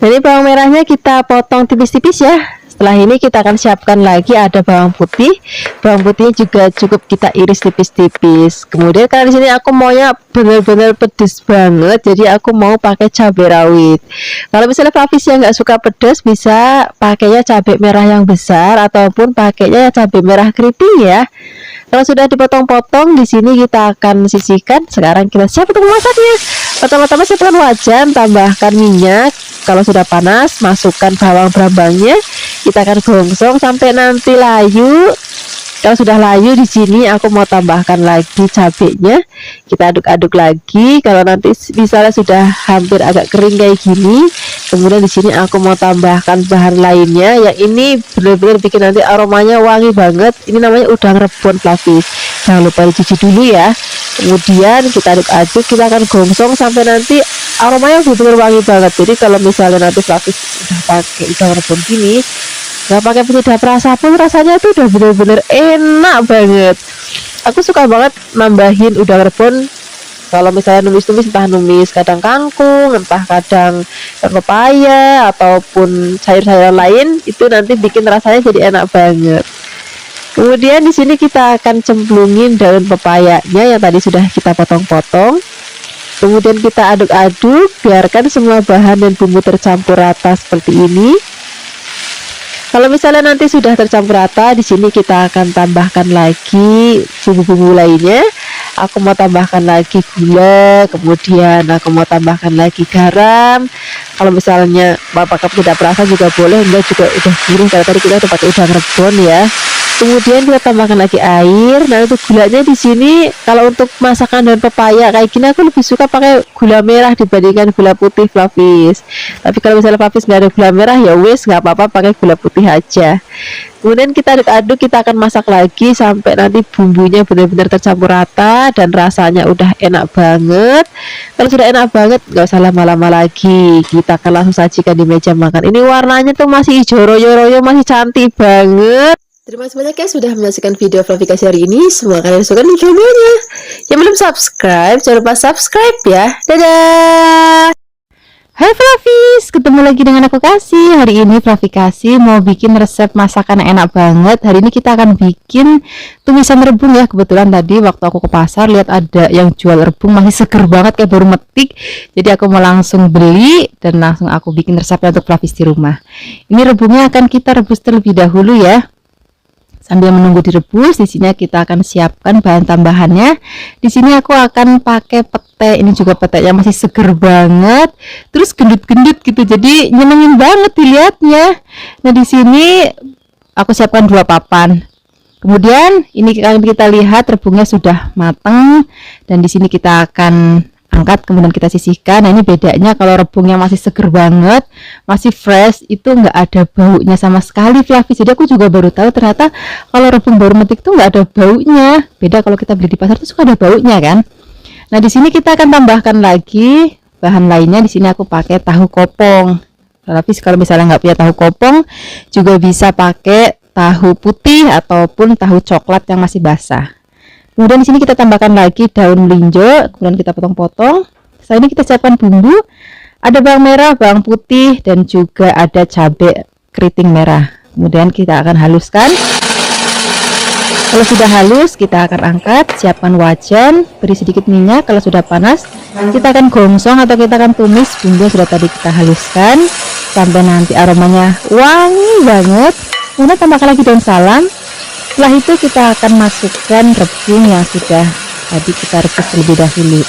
Jadi bawang merahnya kita potong tipis-tipis ya. Setelah ini kita akan siapkan lagi ada bawang putih. Bawang putihnya juga cukup kita iris tipis-tipis. Kemudian karena di sini aku maunya benar-benar pedes banget, jadi aku mau pakai cabai rawit. Kalau misalnya Flavis yang nggak suka pedas, bisa pakainya cabai merah yang besar ataupun pakainya cabai merah keriting ya. Kalau sudah dipotong-potong, di sini kita akan sisihkan. Sekarang kita siap untuk memasaknya. Pertama-tama siapkan wajan, tambahkan minyak. Kalau sudah panas, masukkan bawang berambangnya. Kita akan gongsong sampai nanti layu. Kalau sudah layu, di sini aku mau tambahkan lagi cabenya. Kita aduk-aduk lagi. Kalau nanti misalnya sudah hampir agak kering kayak gini, kemudian di sini aku mau tambahkan bahan lainnya. Yang ini benar-benar bikin nanti aromanya wangi banget. Ini namanya udang rebon Flavis. Jangan lupa dicuci dulu ya. Kemudian kita aduk-aduk, kita akan gongsong sampai nanti aromanya benar-benar wangi banget. Jadi kalau misalnya nanti Flavis udah pakai udang rebon gini, nggak pakai penyedap rasa pun rasanya tuh udah bener-bener enak banget. Aku suka banget nambahin udang rebon Kalau misalnya numis-numis, entah numis kadang kangkung, entah kadang pepaya ataupun sayur-sayuran lain, itu nanti bikin rasanya jadi enak banget. Kemudian di sini kita akan cemplungin daun pepayanya yang tadi sudah kita potong-potong. Kemudian kita aduk-aduk, biarkan semua bahan dan bumbu tercampur rata seperti ini. Kalau misalnya nanti sudah tercampur rata, di sini kita akan tambahkan lagi bumbu-bumbu lainnya. Aku mau tambahkan lagi gula, kemudian aku mau tambahkan lagi garam. Kalau misalnya Bapak tidak perasa juga boleh, enggak juga udah gurih karena tadi kita udah pakai udang rebon ya. Kemudian kita tambahkan lagi air. Nah, untuk gulanya di sini kalau untuk masakan daun pepaya kayak gini aku lebih suka pakai gula merah dibandingkan gula putih, Flavis. Tapi kalau misalnya Flavis nggak ada gula merah, ya wes nggak apa-apa, pakai gula putih aja. Kemudian kita aduk-aduk, kita akan masak lagi sampai nanti bumbunya benar-benar tercampur rata dan rasanya udah enak banget. Kalau sudah enak banget, nggak usah lama-lama lagi, kita akan langsung sajikan di meja makan. Ini warnanya tuh masih hijau royo-royo, masih cantik banget. Terima kasih banyak ya sudah menyaksikan video Flavikasi hari ini. Semoga kalian suka nih videonya. Yang belum subscribe, jangan lupa subscribe ya. Dadah. Hai Flavis, ketemu lagi dengan aku Kasih. Hari ini Flavikasi mau bikin resep masakan yang enak banget. Hari ini kita akan bikin tumisan rebung ya. Kebetulan tadi waktu aku ke pasar lihat ada yang jual rebung masih seger banget kayak baru metik. Jadi aku mau langsung beli dan langsung aku bikin resepnya untuk Flavis di rumah. Ini rebungnya akan kita rebus terlebih dahulu ya. Sambil menunggu direbus, di sini kita akan siapkan bahan tambahannya. Di sini aku akan pakai pete. Ini juga petenya masih seger banget. Terus gendut-gendut gitu. Jadi nyenengin banget dilihatnya. Nah, di sini aku siapkan 2 papan. Kemudian ini kita lihat rebungnya sudah matang dan di sini kita akan angkat, kemudian kita sisihkan. Nah, ini bedanya kalau rebungnya masih seger banget, masih fresh, itu nggak ada baunya sama sekali, Flavis. Jadi aku juga baru tahu ternyata kalau rebung baru metik tuh nggak ada baunya. Beda kalau kita beli di pasar tuh suka ada baunya kan. Nah, di sini kita akan tambahkan lagi bahan lainnya. Di sini aku pakai tahu kopong. Flavis kalau misalnya nggak punya tahu kopong, juga bisa pakai tahu putih ataupun tahu coklat yang masih basah. Kemudian di sini kita tambahkan lagi daun melinjo, kemudian kita potong-potong. Setelah ini kita siapkan bumbu. Ada bawang merah, bawang putih, dan juga ada cabai keriting merah. Kemudian kita akan haluskan. Kalau sudah halus, kita akan angkat, siapkan wajan, beri sedikit minyak. Kalau sudah panas, kita akan gongsong atau kita akan tumis bumbu yang sudah tadi kita haluskan sampai nanti aromanya wangi banget. Kemudian tambahkan lagi daun salam. Setelah itu kita akan masukkan rebung yang sudah tadi kita rebus terlebih dahulu.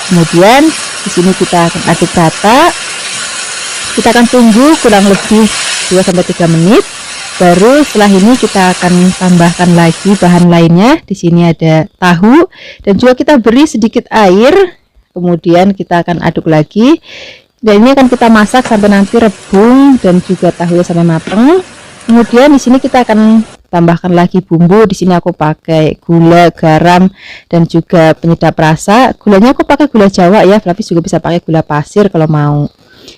Kemudian di sini kita akan aduk rata. Kita akan tunggu kurang lebih 2-3 menit. Baru setelah ini kita akan tambahkan lagi bahan lainnya. Di sini ada tahu dan juga kita beri sedikit air. Kemudian kita akan aduk lagi. Dan ini akan kita masak sampai nanti rebung dan juga tahu sampai matang. Kemudian di sini kita akan tambahkan lagi bumbu. Di sini aku pakai gula, garam, dan juga penyedap rasa. Gulanya aku pakai gula Jawa ya. Flavis juga bisa pakai gula pasir kalau mau.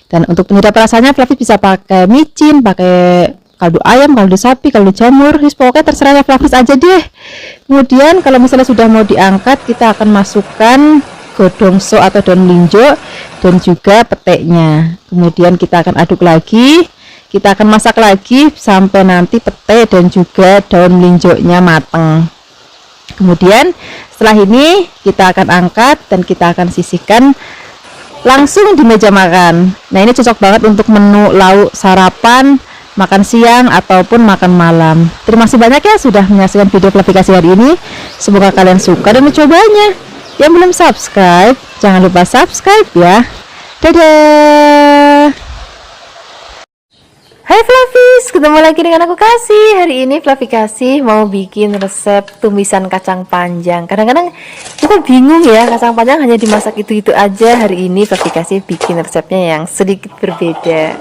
Dan untuk penyedap rasanya Flavis bisa pakai micin, pakai kaldu ayam, kaldu sapi, kaldu jamur. Pokoknya terserah ya Flavis aja deh. Kemudian kalau misalnya sudah mau diangkat, kita akan masukkan godongso atau daun melinjo dan juga peteknya. Kemudian kita akan aduk lagi. Kita akan masak lagi sampai nanti pete dan juga daun melinjonya matang. Kemudian setelah ini kita akan angkat dan kita akan sisihkan langsung di meja makan. Nah, ini cocok banget untuk menu lauk sarapan, makan siang ataupun makan malam. Terima kasih banyak ya sudah menyaksikan video Flavikasi hari ini. Semoga kalian suka dan mencobanya. Yang belum subscribe, jangan lupa subscribe ya. Dadah. Hai Flavis, ketemu lagi dengan aku Kasih. Hari ini Flavikasi mau bikin resep tumisan kacang panjang. Kadang-kadang kita bingung ya, kacang panjang hanya dimasak itu-itu aja. Hari ini Flavikasi bikin resepnya yang sedikit berbeda.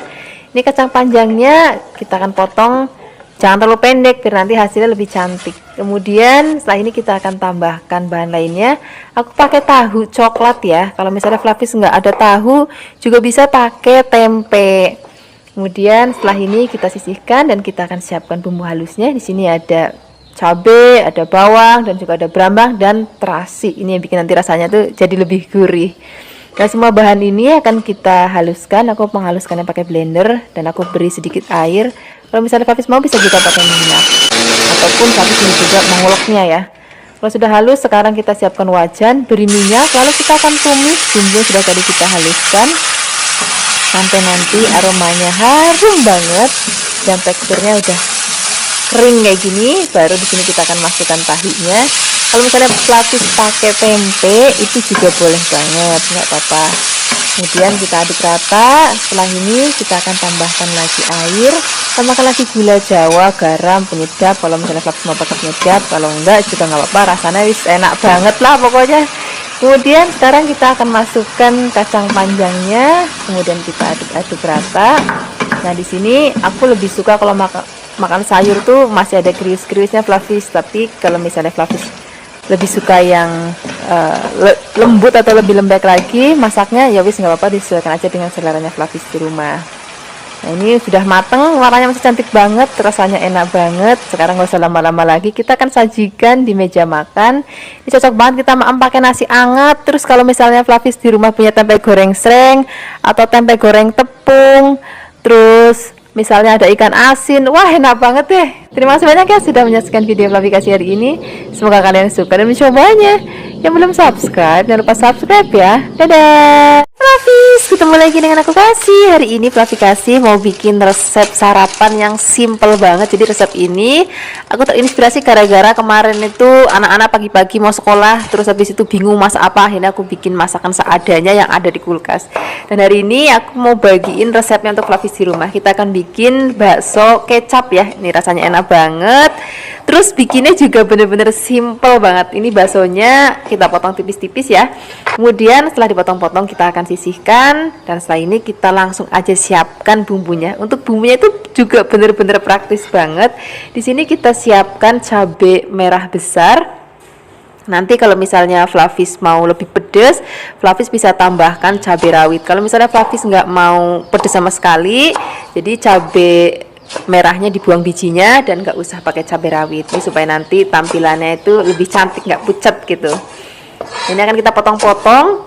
Ini kacang panjangnya kita akan potong, jangan terlalu pendek biar nanti hasilnya lebih cantik. Kemudian setelah ini kita akan tambahkan bahan lainnya. Aku pakai tahu coklat ya. Kalau misalnya Flavis nggak ada tahu, juga bisa pakai tempe. Kemudian setelah ini kita sisihkan dan kita akan siapkan bumbu halusnya. Di sini ada cabai, ada bawang, dan juga ada brambang dan terasi. Ini yang bikin nanti rasanya tuh jadi lebih gurih. Nah, semua bahan ini akan kita haluskan. Aku menghaluskannya pakai blender dan aku beri sedikit air. Kalau misalnya Fafis mau bisa juga pakai minyak, ataupun Fafis ini juga menguleknya ya. Kalau sudah halus, sekarang kita siapkan wajan, beri minyak, lalu kita akan tumis bumbu yang sudah tadi kita haluskan sampai nanti aromanya harum banget dan teksturnya udah kering kayak gini. Baru di sini kita akan masukkan tahinya. Kalau misalnya Flavis pakai tempe itu juga boleh banget, nggak apa-apa. Kemudian kita aduk rata. Setelah ini kita akan tambahkan lagi air, tambahkan lagi gula jawa, garam, penyedap. Kalau misalnya Flavis mau pakai penyedap, kalau enggak juga nggak apa-apa. Rasanya wis enak banget lah pokoknya. Kemudian sekarang kita akan masukkan kacang panjangnya, kemudian kita aduk-aduk rata. Nah, di sini aku lebih suka kalau makan sayur tuh masih ada krius-kriusnya Flavis, tapi kalau misalnya Flavis lebih suka yang lembut atau lebih lembek lagi masaknya, ya wis nggak apa-apa, disesuaikan aja dengan seleranya Flavis di rumah. Nah, ini sudah mateng, warnanya masih cantik banget, rasanya enak banget. Sekarang nggak usah lama-lama lagi, kita akan sajikan di meja makan. Ini cocok banget kita makan pakai nasi anget. Terus kalau misalnya Flavis di rumah punya tempe goreng sreng atau tempe goreng tepung, terus misalnya ada ikan asin, wah enak banget deh. Terima kasih banyak ya sudah menyaksikan video aplikasi hari ini. Semoga kalian suka dan mencobanya. Yang belum subscribe, jangan lupa subscribe ya. Dadah. Flavis, ketemu lagi dengan aku Kasih. Hari ini Flavikasi mau bikin resep sarapan yang simple banget. Jadi resep ini aku terinspirasi gara-gara kemarin itu anak-anak pagi-pagi mau sekolah, terus habis itu bingung masak apa. Akhirnya aku bikin masakan seadanya yang ada di kulkas. Dan hari ini aku mau bagiin resepnya untuk Flavis di rumah. Kita akan bikin bakso kecap ya. Ini rasanya enak banget. Terus bikinnya juga bener-bener simple banget. Ini baksonya kita potong tipis-tipis ya. Kemudian setelah dipotong-potong kita akan sisihkan, dan setelah ini kita langsung aja siapkan bumbunya. Untuk bumbunya itu juga bener-bener praktis banget. Di sini kita siapkan cabai merah besar. Nanti kalau misalnya Flavis mau lebih pedas, Flavis bisa tambahkan cabai rawit. Kalau misalnya Flavis nggak mau pedas sama sekali, jadi cabai merahnya dibuang bijinya dan nggak usah pakai cabai rawit. Ini supaya nanti tampilannya itu lebih cantik, nggak pucat gitu. Ini akan kita potong-potong.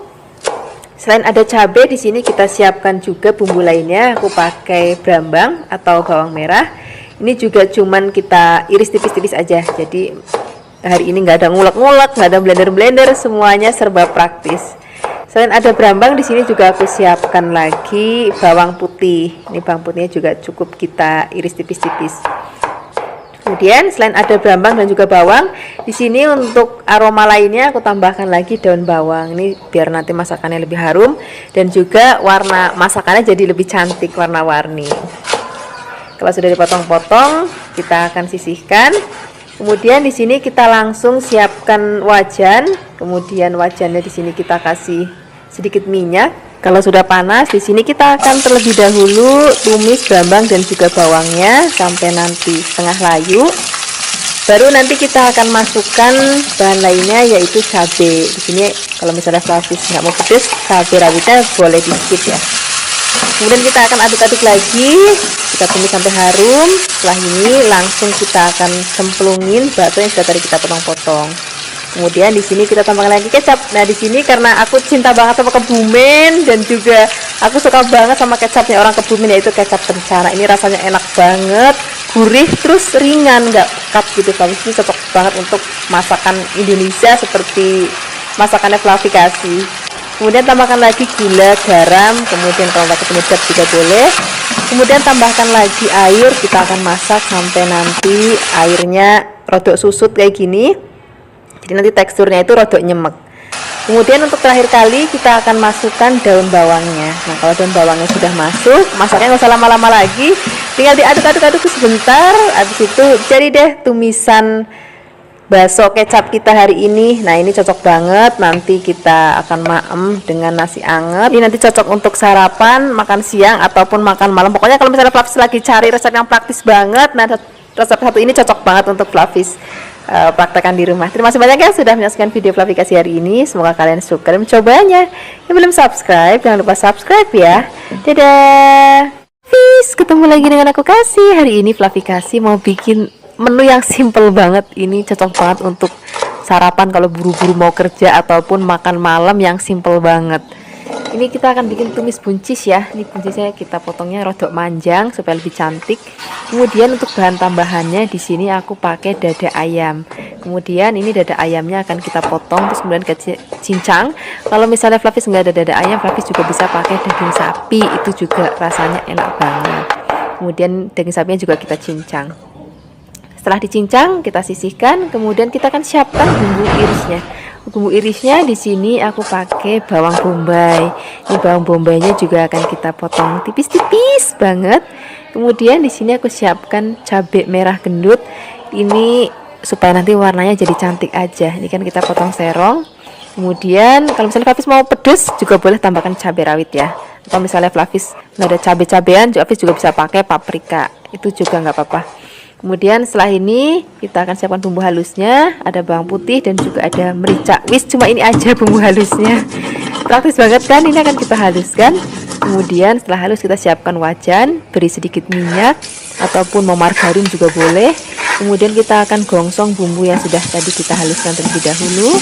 Selain ada cabai, di sini kita siapkan juga bumbu lainnya. Aku pakai brambang atau bawang merah. Ini juga cuman kita iris tipis-tipis aja. Jadi hari ini nggak ada ngulek-ngulek, nggak ada blender-blender, semuanya serba praktis. Selain ada brambang, di sini juga aku siapkan lagi bawang putih. Ini bawang putihnya juga cukup kita iris tipis-tipis. Kemudian selain ada brambang dan juga bawang, di sini untuk aroma lainnya aku tambahkan lagi daun bawang. Ini biar nanti masakannya lebih harum dan juga warna masakannya jadi lebih cantik, warna-warni. Kalau sudah dipotong-potong, kita akan sisihkan. Kemudian di sini kita langsung siapkan wajan. Kemudian wajannya di sini kita kasih sedikit minyak. Kalau sudah panas, di sini kita akan terlebih dahulu tumis brambang dan juga bawangnya sampai nanti setengah layu. Baru nanti kita akan masukkan bahan lainnya yaitu cabai. Di sini kalau misalnya Flavis nggak mau pedas, cabai rawitnya boleh di skip ya. Kemudian kita akan aduk-aduk lagi, kita tumis sampai harum. Setelah ini langsung kita akan cemplungin bakso yang sudah tadi kita potong-potong. Kemudian di sini kita tambahkan lagi kecap. Nah, di sini karena aku cinta banget sama Kebumen dan juga aku suka banget sama kecapnya orang Kebumen, yaitu kecap kencana. Ini rasanya enak banget, gurih terus ringan, nggak pekat gitu. Flavis ini cocok banget untuk masakan Indonesia seperti masakannya Flavikasi. Kemudian tambahkan lagi gula, garam, kemudian kalau pakai penyedap juga boleh. Kemudian tambahkan lagi air, kita akan masak sampai nanti airnya rodok susut kayak gini. Jadi nanti teksturnya itu rodok nyemek. Kemudian untuk terakhir kali kita akan masukkan daun bawangnya. Nah, kalau daun bawangnya sudah masuk, masaknya nggak usah lama-lama lagi. Tinggal diaduk-aduk sebentar. Habis itu jadi deh tumisan bakso kecap kita hari ini. Nah, ini cocok banget. Nanti kita akan maem dengan nasi anget. Ini nanti cocok untuk sarapan, makan siang ataupun makan malam. Pokoknya kalau misalnya Flavis lagi cari resep yang praktis banget, nah resep satu ini cocok banget untuk Flavis praktekkan di rumah. Terima kasih banyak ya sudah menyaksikan video Flavikasi hari ini. Semoga kalian suka dan mencobanya. Yang belum subscribe, jangan lupa subscribe ya. Dadah. Peace, ketemu lagi dengan aku Kasih. Hari ini Flavikasi mau bikin menu yang simple banget. Ini cocok banget untuk sarapan kalau buru-buru mau kerja ataupun makan malam yang simple banget. Ini kita akan bikin tumis buncis ya. Ini buncisnya kita potongnya rodok manjang supaya lebih cantik. Kemudian untuk bahan tambahannya di sini aku pakai dada ayam. Kemudian ini dada ayamnya akan kita potong terus kemudian kita cincang. Kalau misalnya Flavis nggak ada dada ayam, Flavis juga bisa pakai daging sapi. Itu juga rasanya enak banget. Kemudian daging sapinya juga kita cincang. Setelah dicincang, kita sisihkan. Kemudian kita akan siapkan bumbu irisnya. Bumbu irisnya di sini aku pakai bawang bombay. Ini bawang bombaynya juga akan kita potong tipis-tipis banget. Kemudian di sini aku siapkan cabai merah gendut. Ini supaya nanti warnanya jadi cantik aja. Ini kan kita potong serong. Kemudian kalau misalnya Flavis mau pedas juga boleh tambahkan cabai rawit ya. Atau misalnya Flavis nggak ada cabai-cabean, Flavis juga bisa pakai paprika. Itu juga nggak apa-apa. Kemudian setelah ini kita akan siapkan bumbu halusnya. Ada bawang putih dan juga ada merica. Wis, cuma ini aja bumbu halusnya. Praktis banget kan? Ini akan kita haluskan. Kemudian setelah halus kita siapkan wajan, beri sedikit minyak ataupun mau margarin juga boleh. Kemudian kita akan gongsong bumbu yang sudah tadi kita haluskan terlebih dahulu.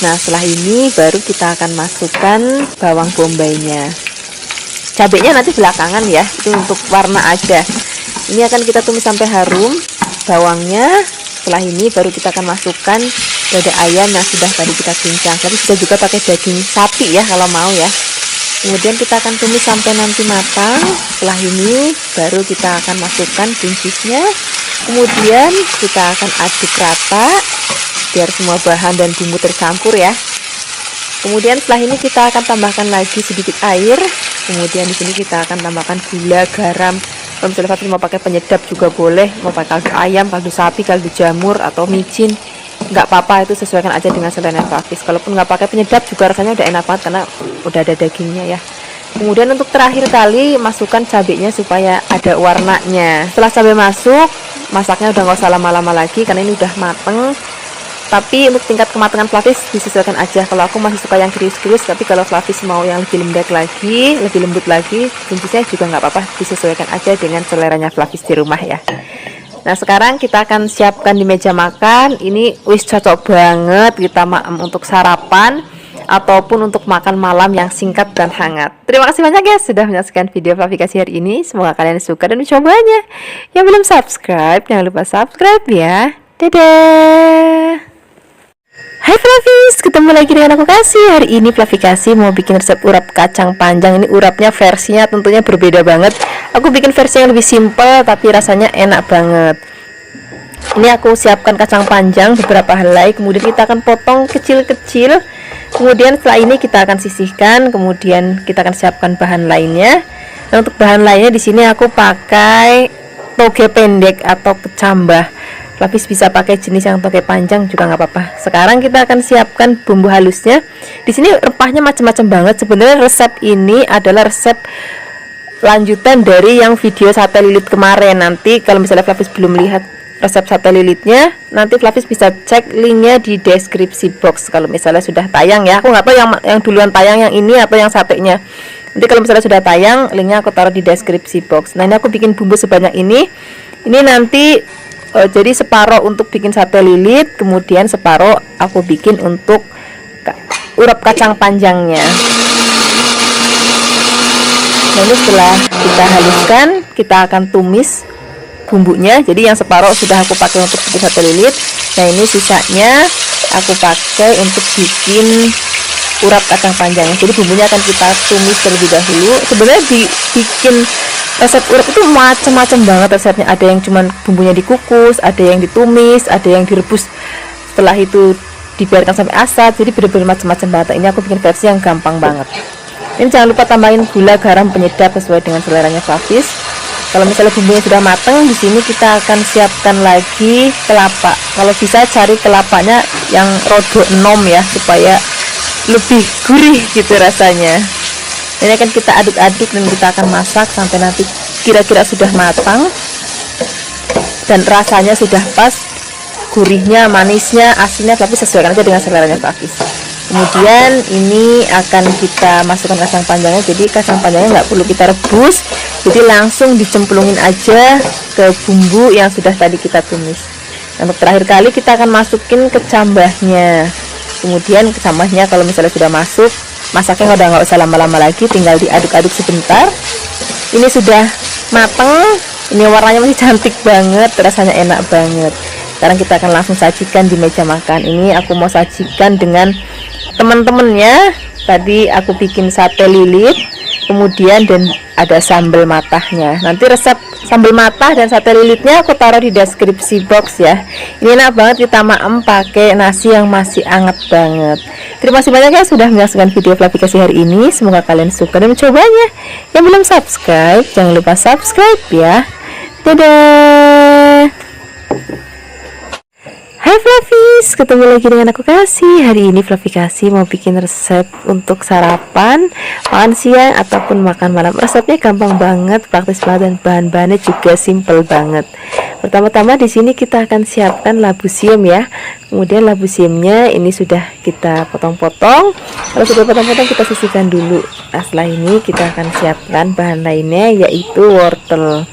Nah, setelah ini baru kita akan masukkan bawang bombaynya. Cabenya nanti belakangan ya, itu untuk warna aja. Ini akan kita tumis sampai harum bawangnya. Setelah ini baru kita akan masukkan dada ayam yang sudah tadi kita cincang. Tapi kita juga pakai daging sapi ya kalau mau ya. Kemudian kita akan tumis sampai nanti matang. Setelah ini baru kita akan masukkan buncisnya. Kemudian kita akan aduk rata biar semua bahan dan bumbu tercampur ya. Kemudian setelah ini kita akan tambahkan lagi sedikit air. Kemudian di sini kita akan tambahkan gula, garam. Kalau misalnya Flavis mau pakai penyedap juga boleh, mau pakai kaldu ayam, kaldu sapi, kaldu jamur atau micin, nggak apa-apa, itu sesuaikan aja dengan selera Flavis. Kalaupun nggak pakai penyedap juga rasanya udah enak banget karena udah ada dagingnya ya. Kemudian untuk terakhir kali masukkan cabenya supaya ada warnanya. Setelah cabai masuk, masaknya udah nggak usah lama-lama lagi karena ini udah mateng. Tapi untuk tingkat kematangan Flavis disesuaikan aja. Kalau aku masih suka yang krius-krius, tapi kalau Flavis mau yang lebih lembek lagi, lebih lembut lagi, buncisnya juga nggak apa-apa, disesuaikan aja dengan seleranya Flavis di rumah ya. Nah, sekarang kita akan siapkan di meja makan. Ini wis cocok banget kita untuk sarapan ataupun untuk makan malam yang singkat dan hangat. Terima kasih banyak guys sudah menyaksikan video Flavikasi hari ini. Semoga kalian suka dan mencobanya. Yang belum subscribe, jangan lupa subscribe ya. Dadah. Hai Flavis, ketemu lagi dengan aku Kasih. Hari ini Flavikasi mau bikin resep urap kacang panjang. Ini urapnya versinya tentunya berbeda banget. Aku bikin versi yang lebih simple tapi rasanya enak banget. Ini aku siapkan kacang panjang beberapa helai. Kemudian kita akan potong kecil-kecil. Kemudian setelah ini kita akan sisihkan. Kemudian kita akan siapkan bahan lainnya. Nah, untuk bahan lainnya di sini aku pakai toge pendek atau kecambah. Flavis bisa pakai jenis yang toge panjang juga nggak apa-apa. Sekarang kita akan siapkan bumbu halusnya. Di sini rempahnya macam-macam banget. Sebenarnya resep ini adalah resep lanjutan dari yang video sate lilit kemarin. Nanti kalau misalnya Flavis belum lihat resep sate lilitnya, nanti Flavis bisa cek linknya di deskripsi box. Kalau misalnya sudah tayang ya, aku nggak tahu yang duluan tayang yang ini atau yang satenya. Nanti kalau misalnya sudah tayang, linknya aku taruh di deskripsi box. Nah, ini aku bikin bumbu sebanyak ini. Ini nanti jadi separuh untuk bikin sate lilit, kemudian separuh aku bikin untuk urap kacang panjangnya. Lalu setelah kita haluskan, kita akan tumis bumbunya. Jadi yang separuh sudah aku pakai untuk bikin sate lilit. Nah, ini sisanya aku pakai untuk bikin urap kacang panjangnya. Jadi bumbunya akan kita tumis terlebih dahulu. Sebenarnya bikin resep urap itu macam-macam banget resepnya. Ada yang cuman bumbunya dikukus, ada yang ditumis, ada yang direbus, setelah itu dibiarkan sampai asat. Jadi benar-benar macam-macam banget. Ini aku bikin versi yang gampang banget. Ini jangan lupa tambahin gula, garam, penyedap sesuai dengan seleranya Flavis. Kalau misalnya bumbunya sudah matang, di sini kita akan siapkan lagi kelapa. Kalau bisa cari kelapanya yang rodo enom ya, supaya lebih gurih gitu rasanya. Ini akan kita aduk-aduk dan kita akan masak sampai nanti kira-kira sudah matang dan rasanya sudah pas, gurihnya, manisnya, asinnya, tapi sesuaikan aja dengan seleranya Flavis. Kemudian ini akan kita masukkan kacang panjangnya. Jadi kacang panjangnya nggak perlu kita rebus, jadi langsung dicemplungin aja ke bumbu yang sudah tadi kita tumis. Untuk terakhir kali kita akan masukin kecambahnya. Kemudian kecambahnya kalau misalnya sudah masuk, masaknya udah nggak usah lama-lama lagi, tinggal diaduk-aduk sebentar. Ini sudah mateng, ini warnanya masih cantik banget, rasanya enak banget. Sekarang kita akan langsung sajikan di meja makan. Ini aku mau sajikan dengan teman-temannya. Tadi aku bikin sate lilit, kemudian dan ada sambal matahnya. Nanti resep sambal matah dan sate lilitnya aku taruh di deskripsi box ya. Ini enak banget kita maem pakai nasi yang masih anget banget. Terima kasih banyak ya sudah menyaksikan video Flavikasi hari ini. Semoga kalian suka dan mencobanya. Yang belum subscribe, jangan lupa subscribe ya. Dadah. Hai Flavis, ketemu lagi dengan aku Kasih. Hari ini Flavikasi mau bikin resep untuk sarapan, makan siang ataupun makan malam. Resepnya gampang banget, praktis banget, dan bahan-bahannya juga simple banget. Pertama-tama di sini kita akan siapkan labu siam ya. Kemudian labu siamnya ini sudah kita potong-potong. Kalau sudah potong-potong kita sisihkan dulu. Nah, setelah ini kita akan siapkan bahan lainnya, yaitu wortel.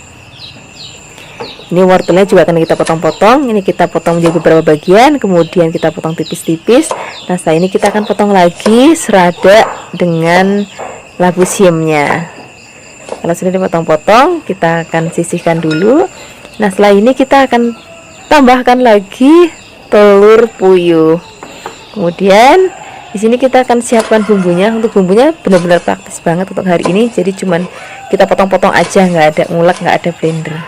Ini wortelnya juga akan kita potong-potong. Ini kita potong menjadi beberapa bagian, kemudian kita potong tipis-tipis. Nah, setelah ini kita akan potong lagi serada dengan labu siamnya. Kalau sudah dipotong-potong, kita akan sisihkan dulu. Nah, setelah ini kita akan tambahkan lagi telur puyuh. Kemudian di sini kita akan siapkan bumbunya. Untuk bumbunya benar-benar praktis banget untuk hari ini. Jadi cuman kita potong-potong aja, nggak ada ngulek, nggak ada blender.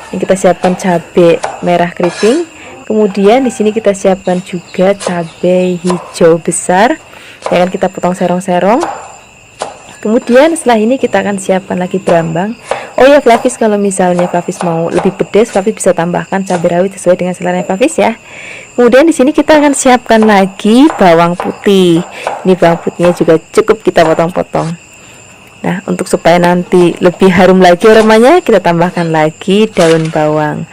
Yang kita siapkan cabai merah keriting, kemudian di sini kita siapkan juga cabai hijau besar yang akan kita potong serong-serong. Kemudian setelah ini kita akan siapkan lagi berambang. Oh ya Flavis, kalau misalnya Flavis mau lebih pedas, Flavis bisa tambahkan cabai rawit sesuai dengan selera Flavis ya. Kemudian di sini kita akan siapkan lagi bawang putih. Ini bawang putihnya juga cukup kita potong-potong. Nah, untuk supaya nanti lebih harum lagi aromanya, kita tambahkan lagi daun bawang.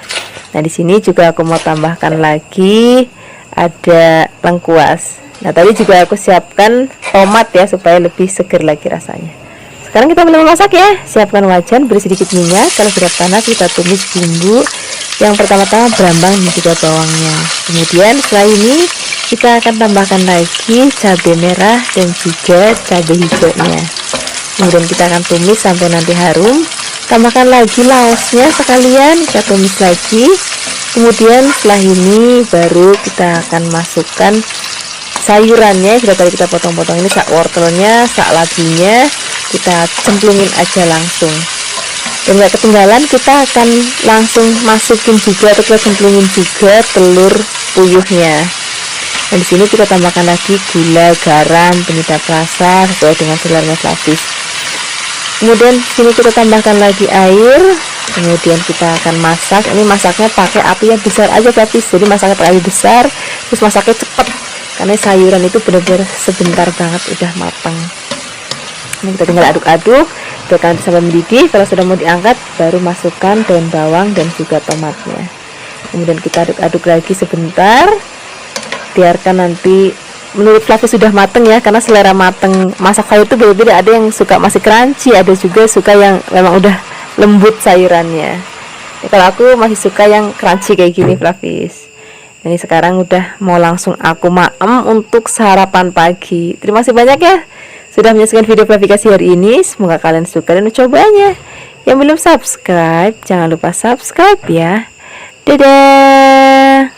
Nah, di sini juga aku mau tambahkan lagi ada lengkuas. Nah, tadi juga aku siapkan tomat ya supaya lebih seger lagi rasanya. Sekarang kita mulai memasak ya. Siapkan wajan, beri sedikit minyak. Kalau sudah panas, kita tumis bumbu. Yang pertama-tama berambang dan juga bawangnya. Kemudian setelah ini kita akan tambahkan lagi cabai merah dan juga cabai hijaunya. Kemudian kita akan tumis sampai nanti harum. Tambahkan lagi laosnya sekalian, kita tumis lagi. Kemudian setelah ini baru kita akan masukkan sayurannya. Sudah tadi kita potong-potong, ini sak wortelnya, sak labunya, kita cemplungin aja langsung. Dan gak ketinggalan, kita akan langsung masukin juga atau kita cemplungin juga telur puyuhnya. Dan di sini kita tambahkan lagi gula, garam, penyedap rasa sesuai dengan selera Flavis. Kemudian sini kita tambahkan lagi air. Kemudian kita akan masak. Ini masaknya pakai api yang besar aja Flavis. Jadi masaknya pakai api besar, terus masaknya cepet karena sayuran itu benar-benar sebentar banget udah matang. Ini kita tinggal aduk-aduk, biarkan sampai mendidih. Kalau sudah mau diangkat, baru masukkan daun bawang dan juga tomatnya. Kemudian kita aduk-aduk lagi sebentar. Biarkan nanti, menurut Flavis sudah mateng ya, karena selera mateng masak sayur itu beda-beda. Ada yang suka masih crunchy, ada juga suka yang memang udah lembut sayurannya. Ya, kalau aku masih suka yang crunchy kayak gini Flavis. Ini sekarang udah mau langsung aku maem untuk sarapan pagi. Terima kasih banyak ya sudah menyaksikan video Flavikasi hari ini. Semoga kalian suka dan mencobanya. Yang belum subscribe, jangan lupa subscribe ya. Dadah.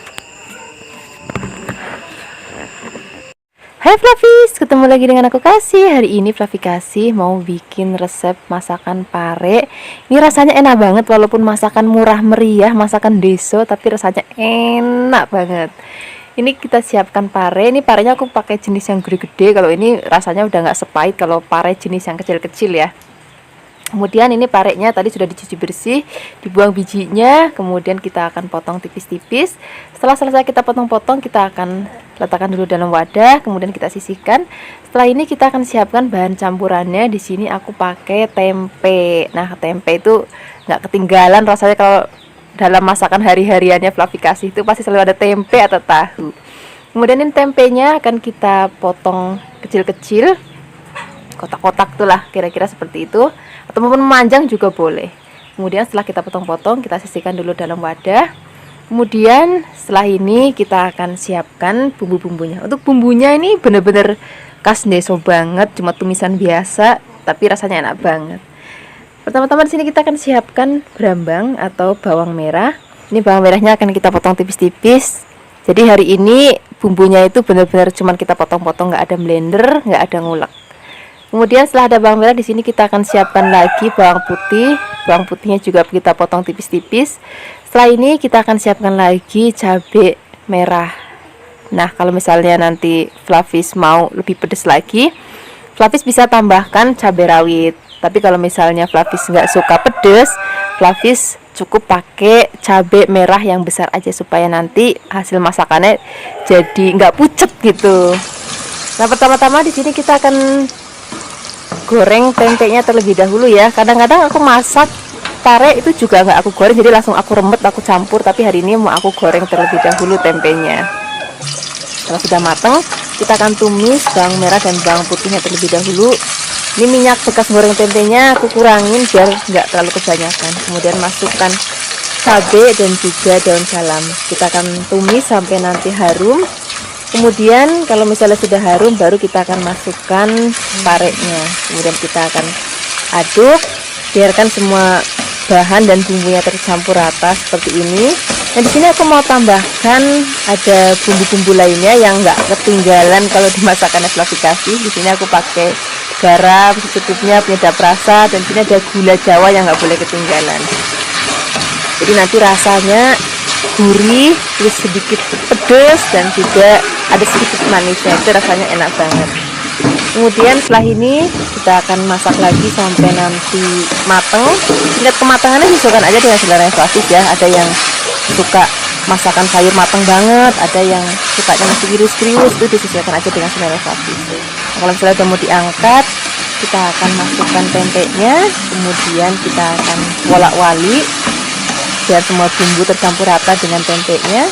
Hai Flavis, ketemu lagi dengan aku Kasih. Hari ini Flavikasi mau bikin resep masakan pare. Ini rasanya enak banget, walaupun masakan murah meriah, masakan deso, tapi rasanya enak banget. Ini kita siapkan pare. Ini parenya aku pakai jenis yang gede-gede. Kalau ini rasanya udah nggak sepahit kalau pare jenis yang kecil-kecil ya. Kemudian ini parenya tadi sudah dicuci bersih, dibuang bijinya, kemudian kita akan potong tipis-tipis. Setelah selesai kita potong-potong, kita akan letakkan dulu dalam wadah, kemudian kita sisihkan. Setelah ini kita akan siapkan bahan campurannya. Di sini aku pakai tempe. Nah, tempe itu nggak ketinggalan rasanya kalau dalam masakan hari-hariannya Flavikasi itu pasti selalu ada tempe atau tahu. Kemudian ini tempenya akan kita potong kecil-kecil, kotak-kotak tuh lah, kira-kira seperti itu, atau maupun memanjang juga boleh. Kemudian setelah kita potong-potong, kita sisihkan dulu dalam wadah. Kemudian setelah ini kita akan siapkan bumbu-bumbunya. Untuk bumbunya ini bener-bener khas deso banget, cuma tumisan biasa tapi rasanya enak banget. Pertama-tama di sini kita akan siapkan brambang atau bawang merah. Ini bawang merahnya akan kita potong tipis-tipis. Jadi hari ini bumbunya itu benar-benar cuman kita potong-potong, nggak ada blender, nggak ada ngulek. Kemudian setelah ada bawang merah, di sini kita akan siapkan lagi bawang putih. Bawang putihnya juga kita potong tipis-tipis. Setelah ini kita akan siapkan lagi cabai merah. Nah, kalau misalnya nanti Flavis mau lebih pedas lagi, Flavis bisa tambahkan cabai rawit. Tapi kalau misalnya Flavis nggak suka pedas, Flavis cukup pakai cabai merah yang besar aja supaya nanti hasil masakannya jadi nggak pucet gitu. Nah, pertama-tama di sini kita akan goreng tempenya terlebih dahulu ya. Kadang-kadang aku masak pare itu juga nggak aku goreng, jadi langsung aku remet, aku campur. Tapi hari ini mau aku goreng terlebih dahulu tempenya. Kalau sudah matang, kita akan tumis bawang merah dan bawang putihnya terlebih dahulu. Ini minyak bekas goreng tempenya aku kurangin biar nggak terlalu kebanyakan. Kemudian masukkan cabai dan juga daun salam. Kita akan tumis sampai nanti harum. Kemudian kalau misalnya sudah harum, baru kita akan masukkan parenya. Kemudian kita akan aduk, biarkan semua bahan dan bumbunya tercampur rata seperti ini. Nah, di sini aku mau tambahkan ada bumbu-bumbu lainnya yang nggak ketinggalan kalau dimasakan Flavikasi. Di sini aku pakai garam secukupnya, penyedap rasa, dan sini ada gula Jawa yang nggak boleh ketinggalan. Jadi nanti rasanya gurih, terus sedikit pedas dan juga ada sedikit manisnya, itu rasanya enak banget. Kemudian setelah ini kita akan masak lagi sampai nanti mateng. Tingkat kematangannya disesuaikan aja dengan selera Flavis ya. Ada yang suka masakan sayur mateng banget, ada yang sukanya masih krius-krius, itu disesuaikan aja dengan selera Flavis. Nah, kalau misalnya udah mau diangkat, kita akan masukkan tempenya, kemudian kita akan wolak-walik biar semua bumbu tercampur rata dengan tempenya.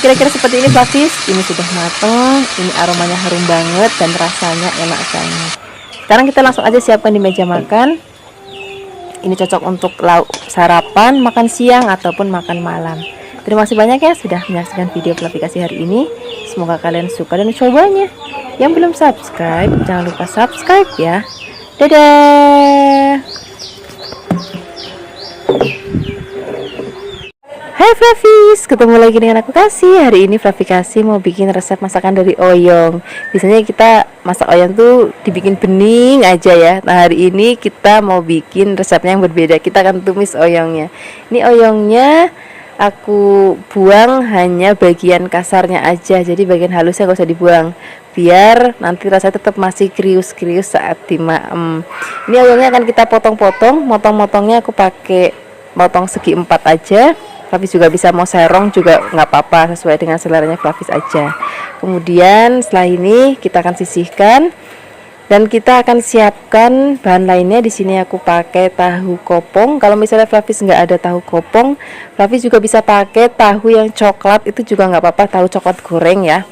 Kira-kira seperti ini Flavis. Ini sudah mateng, ini aromanya harum banget dan rasanya enak banget. Sekarang kita langsung aja siapkan di meja makan. Ini cocok untuk lauk sarapan, makan siang ataupun makan malam. Terima kasih banyak ya sudah menyaksikan video Flavikasi hari ini. Semoga kalian suka dan mencobanya. Yang belum subscribe, jangan lupa subscribe ya. Dadah. Hai Flavis, ketemu lagi dengan aku Kasih. Hari ini Flavikasi mau bikin resep masakan dari oyong. Biasanya kita masak oyong tuh dibikin bening aja ya. Nah, hari ini kita mau bikin resepnya yang berbeda. Kita akan tumis oyongnya. Ini oyongnya aku buang hanya bagian kasarnya aja. Jadi bagian halusnya gak usah dibuang, biar nanti rasanya tetap masih krius-krius saat dimaem. Ini oyongnya akan kita potong-potong. Motong-motongnya aku pakai motong segi 4 aja. Flavis juga bisa mau serong juga nggak apa-apa, sesuai dengan seleranya Flavis aja. Kemudian setelah ini kita akan sisihkan dan kita akan siapkan bahan lainnya. Di sini aku pakai tahu kopong. Kalau misalnya Flavis nggak ada tahu kopong, Flavis juga bisa pakai tahu yang coklat, itu juga nggak apa-apa, tahu coklat goreng ya.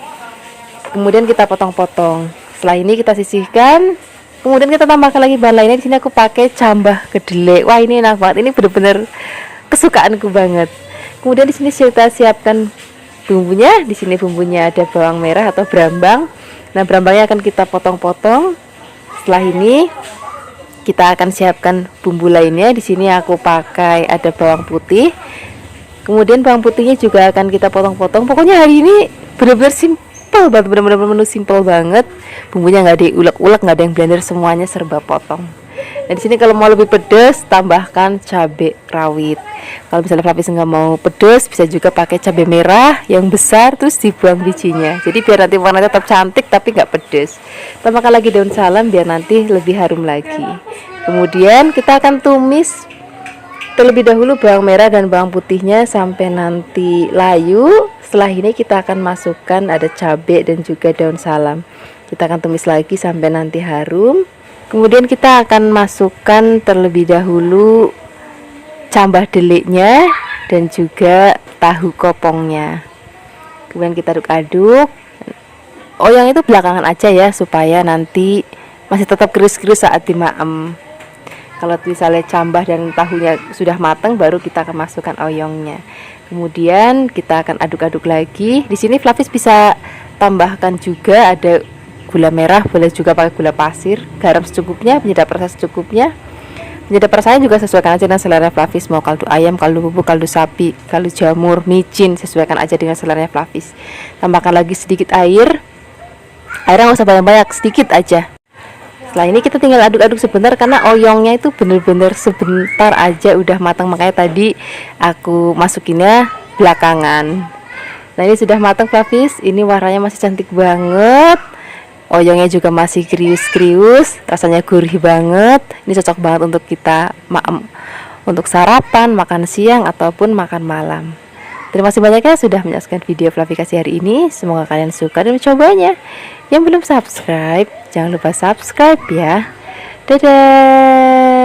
Kemudian kita potong-potong. Setelah ini kita sisihkan. Kemudian kita tambahkan lagi bahan lainnya. Di sini aku pakai cambah kedelai. Wah, ini enak banget. Ini bener-bener kesukaanku banget. Kemudian di sini kita siapkan bumbunya. Di sini bumbunya ada bawang merah atau brambang. Nah, brambangnya akan kita potong-potong. Setelah ini kita akan siapkan bumbu lainnya. Di sini aku pakai ada bawang putih. Kemudian bawang putihnya juga akan kita potong-potong. Pokoknya hari ini benar-benar simpel banget, benar-benar menu simpel banget. Bumbunya nggak diulek-ulek, nggak ada yang blender, semuanya serba potong. Dan di sini kalau mau lebih pedas, tambahkan cabai rawit. Kalau misalnya Flavis nggak mau pedas, bisa juga pakai cabai merah yang besar terus dibuang bijinya. Jadi biar nanti warnanya tetap cantik tapi nggak pedas. Tambahkan lagi daun salam biar nanti lebih harum lagi. Kemudian kita akan tumis terlebih dahulu bawang merah dan bawang putihnya sampai nanti layu. Setelah ini kita akan masukkan ada cabai dan juga daun salam. Kita akan tumis lagi sampai nanti harum. Kemudian kita akan masukkan terlebih dahulu cambah deliknya dan juga tahu kopongnya. Kemudian kita aduk-aduk oyong itu belakangan aja ya, supaya nanti masih tetap krius-krius saat dimaem. Kalau misalnya cambah dan tahunya sudah matang, baru kita akan masukkan oyongnya. Kemudian kita akan aduk-aduk lagi. Di sini Flavis bisa tambahkan juga ada gula merah, boleh juga pakai gula pasir, garam secukupnya, penyedap rasa secukupnya. Penyedap rasanya juga sesuaikan aja dengan selera Flavis, mau kaldu ayam, kaldu bubuk, kaldu sapi, kaldu jamur, micin, sesuaikan aja dengan selera Flavis. Tambahkan lagi sedikit air. Airnya nggak usah banyak-banyak, sedikit aja. Setelah ini kita tinggal aduk-aduk sebentar, karena oyongnya itu bener-bener sebentar aja udah matang, makanya tadi aku masukinnya belakangan. Nah ini sudah matang Flavis, ini warnanya masih cantik banget, oyongnya juga masih krius-krius, rasanya gurih banget. Ini cocok banget untuk kita untuk sarapan, makan siang ataupun makan malam. Terima kasih banyak ya sudah menyaksikan video Flavikasi hari ini. Semoga kalian suka dan mencobanya. Yang belum subscribe, jangan lupa subscribe ya. Dadah.